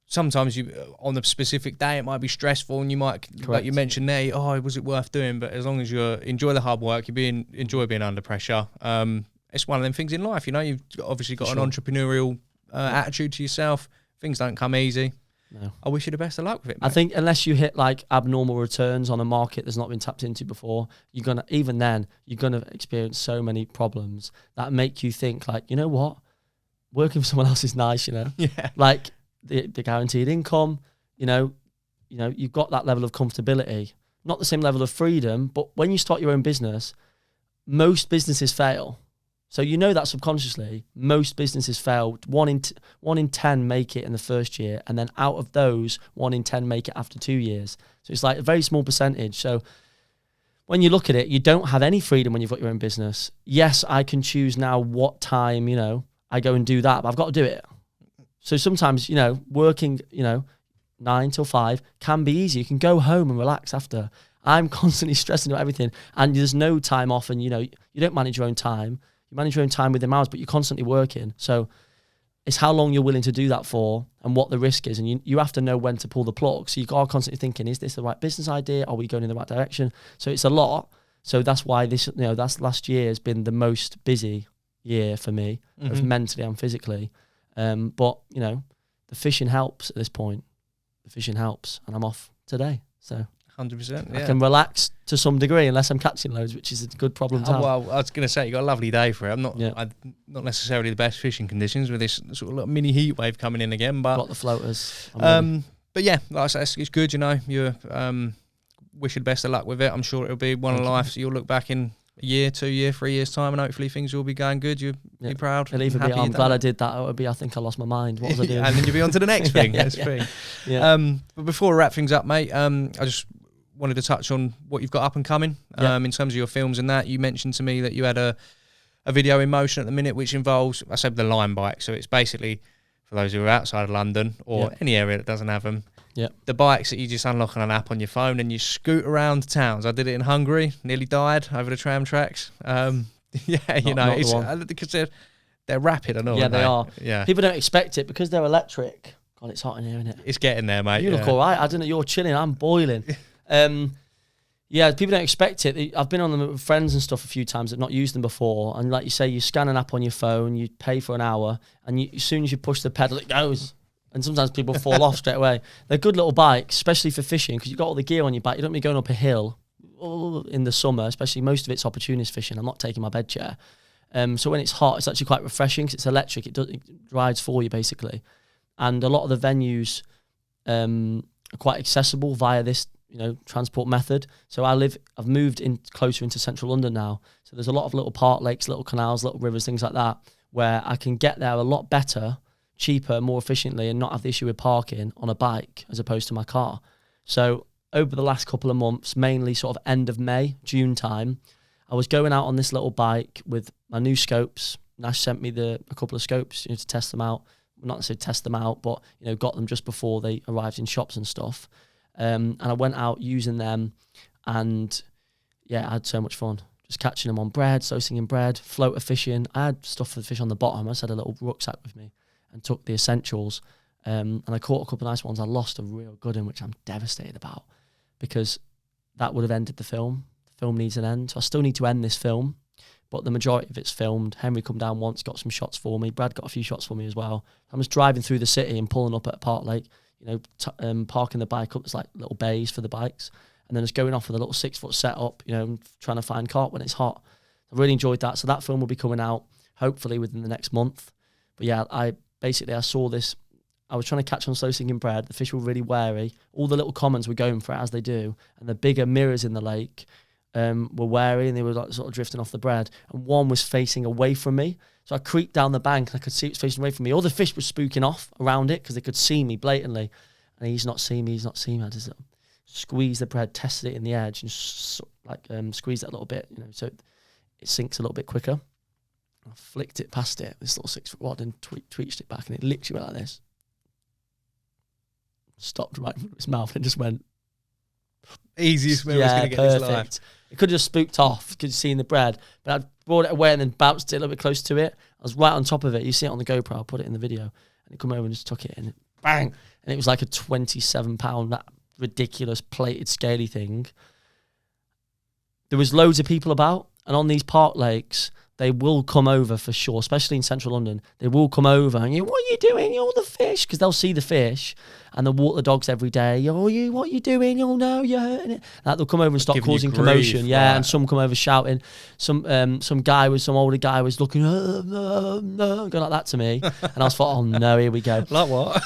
sometimes on the specific day, it might be stressful and you might, Correct. Like you mentioned there, was it worth doing? But as long as you enjoy the hard work, enjoy being under pressure. It's one of them things in life, You've obviously got an entrepreneurial attitude to yourself. Things don't come easy. No. I wish you the best of luck with it, mate. I think unless you hit like abnormal returns on a market that's not been tapped into before, you're gonna experience so many problems that make you think like, you know what, working for someone else is nice, Yeah. Like the guaranteed income, you've got that level of comfortability. Not the same level of freedom, but when you start your own business, most businesses fail. So you know that subconsciously, most businesses fail. 1 in 10 make it in the first year, and then out of those, 1 in 10 make it after 2 years. So it's like a very small percentage. So when you look at it, you don't have any freedom when you've got your own business. Yes, I can choose now what time, I go and do that, but I've got to do it. So sometimes, working, 9 till 5 can be easy. You can go home and relax after. I'm constantly stressing about everything, and there's no time off, and, you don't manage your own time. You manage your own time within hours, but you're constantly working. So it's how long you're willing to do that for and what the risk is. And you have to know when to pull the plug. So you are constantly thinking, is this the right business idea? Are we going in the right direction? So it's a lot. So that's why that's last year has been the most busy year for me, both mentally and physically. But, the fishing helps at this point. The fishing helps, and I'm off today. So 100%. Yeah. I can relax to some degree unless I'm catching loads, which is a good problem to have. Well, I was going to say, you got a lovely day for it. I'm not necessarily the best fishing conditions with this sort of little mini heat wave coming in again, but got the floaters. But yeah, like I say, it's good. You're wish you the best of luck with it. I'm sure it'll be one of life. So you'll look back in a year, 2 year, 3 years time, and hopefully things will be going good. You'll be proud. It'll either be, I'm glad I did that, or it'll be, I think I lost my mind. What was I doing? And then you'll be on to the next thing. But before we wrap things up, mate, I just wanted to touch on what you've got up and coming in terms of your films and that. You mentioned to me that you had a video in motion at the minute, which involves, I said, the line bike. So it's basically, for those who are outside of London or any area that doesn't have them, the bikes that you just unlock on an app on your phone and you scoot around towns. I did it in Hungary, nearly died over the tram tracks. Because they're rapid and all. Yeah, they are. Yeah, people don't expect it because they're electric. God, it's hot in here, isn't it? It's getting there, mate. You look all right. I don't know. You're chilling. I'm boiling. People don't expect it. I've been on them with friends and stuff a few times that not used them before, and like you say, you scan an app on your phone, you pay for an hour, and as soon as you push the pedal, it goes. And sometimes people fall off straight away. They're good little bikes, especially for fishing, because you've got all the gear on your back. You don't be going up a hill in the summer, especially most of it's opportunist fishing. I'm not taking my bed chair. So when it's hot, it's actually quite refreshing because it's electric. It rides for you, basically. And a lot of the venues are quite accessible via this transport method. So I've moved in closer into central London now. So there's a lot of little park lakes, little canals, little rivers, things like that, where I can get there a lot better, cheaper, more efficiently, and not have the issue with parking on a bike as opposed to my car. So over the last couple of months, mainly sort of end of May, June time, I was going out on this little bike with my new scopes. Nash sent me a couple of scopes to test them out. Not necessarily test them out, but got them just before they arrived in shops and stuff. And I went out using them, and I had so much fun. Just catching them on bread, sourcing bread, floater fishing. I had stuff for the fish on the bottom. I just had a little rucksack with me and took the essentials. And I caught a couple of nice ones. I lost a real good one, which I'm devastated about, because that would have ended the film. The film needs an end. So I still need to end this film, but the majority of it's filmed. Henry come down once, got some shots for me. Brad got a few shots for me as well. I'm just driving through the city and pulling up at a park lake, parking the bike up. There's like little bays for the bikes, and then just going off with a little 6-foot setup, trying to find carp when it's hot. I really enjoyed that. So that film will be coming out hopefully within the next month. But I saw this. I was trying to catch on slow sinking bread. The fish were really wary. All the little commons were going for it, as they do, and the bigger mirrors in the lake were wary, and they were like sort of drifting off the bread. And one was facing away from me. So I creeped down the bank and I could see it was facing away from me. All the fish were spooking off around it because they could see me blatantly. And he's not seen me. I just squeeze the bread, tested it in the edge, and squeeze it a little bit, so it sinks a little bit quicker. I flicked it past it, this little 6-foot rod, and tweaked it back, and it literally went like this. Stopped right in front of his mouth and just went. Easiest way I was going to get this live. It could have just spooked off because you'd seen the bread, but I brought it away and then bounced it a little bit close to it. I was right on top of it. You see it on the GoPro. I'll put it in the video. And it come over and just took it, and bang! And it was like a 27-pound, that ridiculous plated scaly thing. There was loads of people about, and on these park lakes, they will come over for sure, especially in central London. They will come over and what are you doing? All the fish, because they'll see the fish and they'll walk the dogs every day. What are you doing? Oh no, you're hurting it. Like, they'll come over and start causing commotion. Yeah, right. And some come over shouting. Some older guy was looking, going like that to me, and I was thought, oh no, here we go. Like what?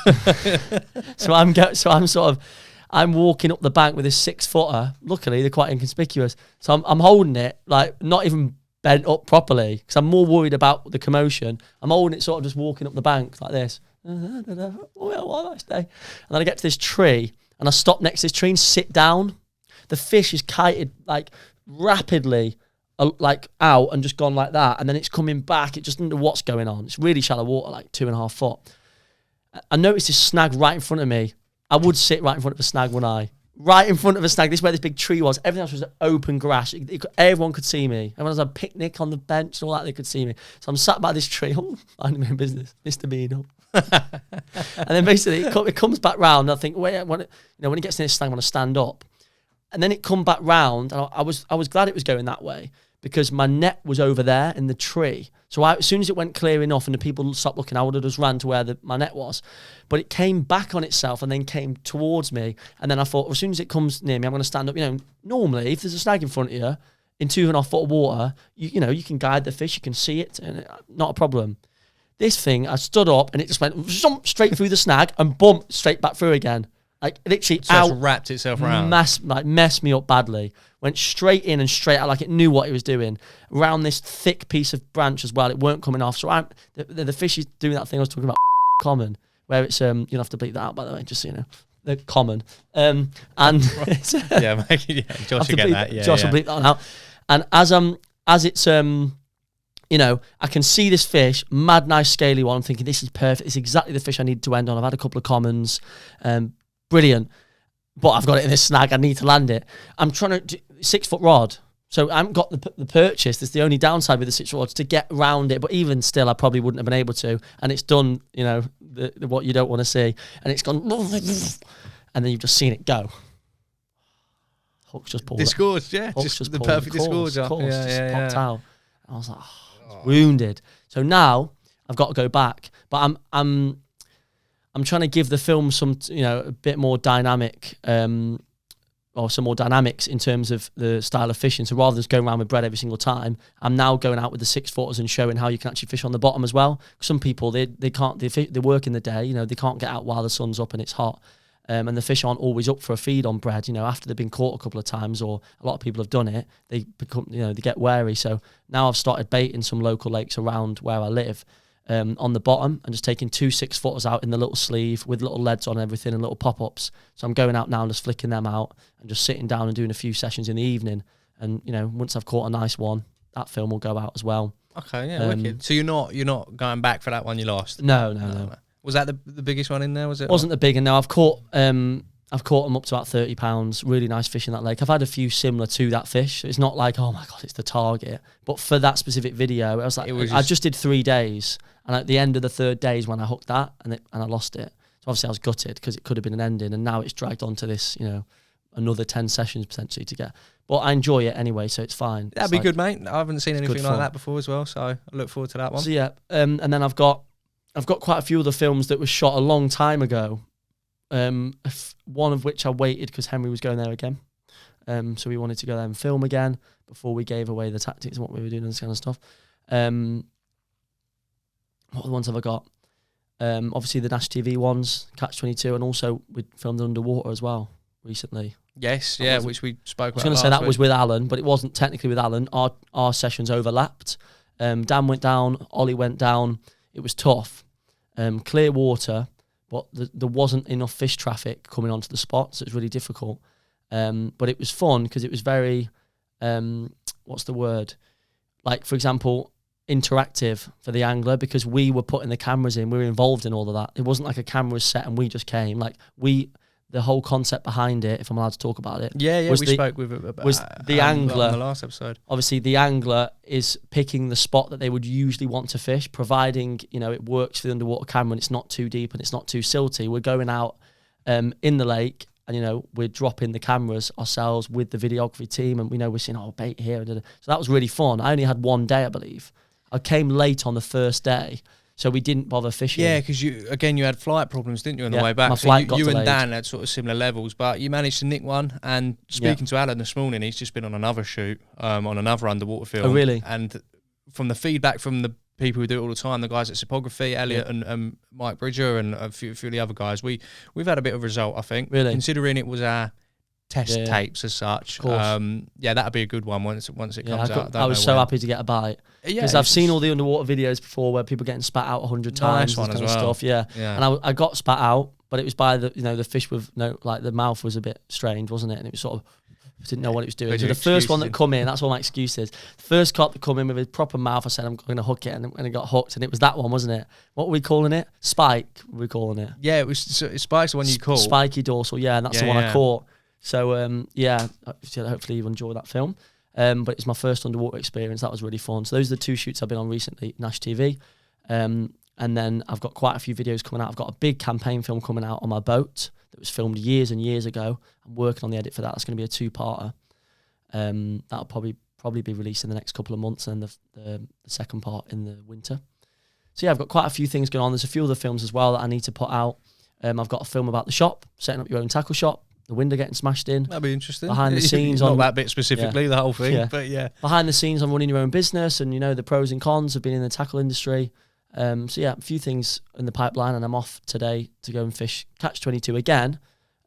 I'm walking up the bank with this 6-footer. Luckily, they're quite inconspicuous. So I'm holding it, like not even bent up properly because I'm more worried about the commotion. I'm holding it sort of just walking up the bank like this. What a nice day. And then I get to this tree and I stop next to this tree and sit down. The fish is kited like rapidly like out and just gone like that. And then it's coming back. It just doesn't know what's going on. It's really shallow water, like 2.5 foot. I noticed this snag right in front of me. I would sit right in front of a snag, wouldn't I? Right in front of a snag. This is where this big tree was. Everything else was open grass. Everyone could see me. Everyone was on a picnic on the bench and all that. They could see me. So I'm sat by this tree. Minding my own business. Mr. Beano. And then basically it comes back round. And I think, wait, when it gets to this snag, I want to stand up. And then it come back round. And I was glad it was going that way because my net was over there in the tree. So as soon as it went clear enough and the people stopped looking, I would have just ran to where my net was. But it came back on itself and then came towards me. And then I thought, well, as soon as it comes near me, I'm going to stand up. Normally, if there's a snag in front of you in 2.5 foot of water, you can guide the fish, you can see it, and not a problem. This thing, I stood up and it just went straight through the snag and bumped straight back through again. Like literally so it's wrapped itself around. Messed me up badly. Went straight in and straight out like it knew what it was doing. Around this thick piece of branch as well. It weren't coming off. So the fish is doing that thing I was talking about, common, where it's you'll have to bleep that out by the way, just so you know. They're common. And yeah, Josh will get that. Yeah, Josh will bleep that one out. And as it's I can see this fish, mad nice scaly one. I'm thinking this is perfect. It's exactly the fish I need to end on. I've had a couple of commons. Brilliant. But I've got it in this snag. I need to land it. I'm trying to 6 foot rod. So I haven't got the purchase. That's the only downside with the 6 foot rods to get around it. But even still, I probably wouldn't have been able to. And it's done, what you don't want to see. And it's gone, and then you've just seen it go. Hook's just pulled. Disgorged, yeah. Just the perfect disgorge. Popped out. I was like, wounded. So now I've got to go back. But I'm trying to give the film some, a bit more dynamic, or some more dynamics in terms of the style of fishing. So rather than just going around with bread every single time, I'm now going out with the 6 footers and showing how you can actually fish on the bottom as well. Some people they can't, they work in the day, they can't get out while the sun's up and it's hot. And the fish aren't always up for a feed on bread. After they've been caught a couple of times, or a lot of people have done it, they become, they get wary. So now I've started baiting some local lakes around where I live. On the bottom and just taking 2 6 footers out in the little sleeve with little leads on everything and little pop-ups. So I'm going out now and just flicking them out and just sitting down and doing a few sessions in the evening. And, once I've caught a nice one, that film will go out as well. Okay, yeah, wicked. So you're not going back for that one you lost? No. Was that the biggest one in there, was it? Wasn't the big one, no. I've caught them up to about 30 pounds. Really nice fish in that lake. I've had a few similar to that fish. It's not like, oh my God, it's the target. But for that specific video, I was like, I just did 3 days. And at the end of the 3rd day is when I hooked that and I lost it. So obviously I was gutted because it could have been an ending. And now it's dragged on to this, another 10 sessions potentially to get. But I enjoy it anyway, so it's fine. That'd be good, mate. I haven't seen anything like that before as well. So I look forward to that one. So yeah, and then I've got quite a few other films that were shot a long time ago. One of which I waited because Henry was going there again. So we wanted to go there and film again before we gave away the tactics and what we were doing and this kind of stuff. What other ones have I got? Obviously the Nash TV ones, Catch 22, and also we filmed Underwater as well recently. Yes, yeah, which we spoke about. I was going to say that was with Alan, but it wasn't technically with Alan. Our sessions overlapped. Dan went down, Ollie went down. It was tough. Clear water, but there wasn't enough fish traffic coming onto the spot, so it was really difficult. But it was fun because it was very, what's the word? Like, for example, interactive for the angler because we were putting the cameras in, we were involved in all of that. It wasn't like a camera was set and we just came. Like the whole concept behind it, if I'm allowed to talk about it. Yeah, we spoke with was the angler on the last episode. Obviously, the angler is picking the spot that they would usually want to fish, providing it works for the underwater camera and it's not too deep and it's not too silty. We're going out in the lake and we're dropping the cameras ourselves with the videography team, and we're seeing bait here. So that was really fun. I only had 1 day, I believe. I came late on the first day, so we didn't bother fishing. Yeah, because you had flight problems, didn't you, on the way back? My flight got you delayed. And Dan had sort of similar levels, but you managed to nick one. And speaking to Alan this morning, he's just been on another shoot on another underwater film. Oh, really? And from the feedback from the people who do it all the time, the guys at Topography, Elliot and Mike Bridger and a few of the other guys, we've had a bit of result, I think. Really? Considering it was our test tapes as such. Yeah, that'd be a good one once it comes out. I was so happy to get a bite because I've seen all the underwater videos before where people getting spat out 100 times and kind of stuff. Yeah. And I got spat out, but it was by the fish with the mouth was a bit strange, wasn't it? And it was sort of didn't know what it was doing. So the first one that come in, that's what my excuse is. The first carp that come in with his proper mouth, I said I'm going to hook it, and it got hooked, and it was that one, wasn't it? What were we calling it? Spike. Were we calling it? Yeah, it was. Spike's the one you caught. Spiky dorsal. Yeah, and that's the one I caught. So hopefully you enjoy that film. But it's my first underwater experience. That was really fun. So those are the 2 shoots I've been on recently, Nash TV. And then I've got quite a few videos coming out. I've got a big campaign film coming out on my boat that was filmed years and years ago. I'm working on the edit for that. That's going to be a 2-parter. That'll probably be released in the next couple of months, and the second part in the winter. So yeah, I've got quite a few things going on. There's a few other films as well that I need to put out. I've got a film about the shop, setting up your own tackle shop, the window getting smashed in. That'd be interesting. Behind the scenes Not that bit specifically, the whole thing, but yeah. Behind the scenes on running your own business, and the pros and cons of being in the tackle industry. So yeah, a few things in the pipeline, and I'm off today to go and fish Catch 22 again.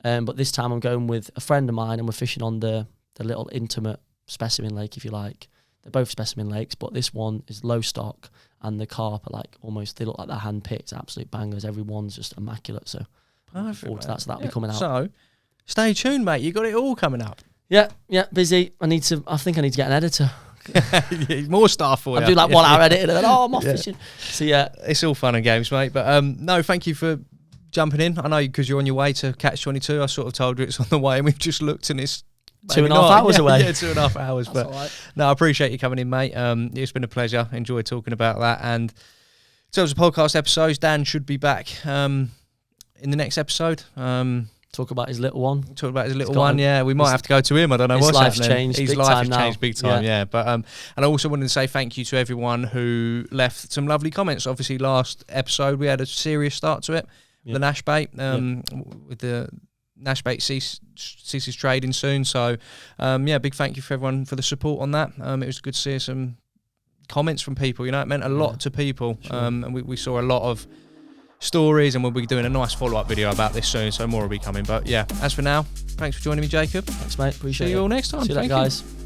But this time I'm going with a friend of mine, and we're fishing on the little intimate specimen lake, if you like. They're both specimen lakes, but this one is low stock, and the carp are they look like they're hand picked, absolute bangers. Every one's just immaculate. So forward to that. So that'll be coming out. So stay tuned, mate. You got it all coming up. Yeah, busy. I think I need to get an editor. More stuff for you. I'll do 1 hour editing, and then I'm off fishing. So yeah, it's all fun and games, mate. But no, thank you for jumping in. I know because you're on your way to Catch 22. I sort of told you it's on the way, and we've just looked, and it's 2.5 hours away. Yeah, 2.5 hours. But right. No, I appreciate you coming in, mate. It's been a pleasure. Enjoyed talking about that. And in terms of podcast episodes, Dan should be back in the next episode. Talk about his little one. Yeah. We might have to go to him. I don't know what's happening. His life has changed big time, yeah. But and I also wanted to say thank you to everyone who left some lovely comments. Obviously, last episode we had a serious start to it. The Nash bait, with the Nash bait ceases trading soon. So, big thank you for everyone for the support on that. It was good to see some comments from people. It meant a lot to people. Sure. And we saw a lot of stories, and we'll be doing a nice follow-up video about this soon, so more will be coming. But yeah, as for now, thanks for joining me, Jacob. Thanks, mate. Appreciate it. See you all next time. See you later, guys.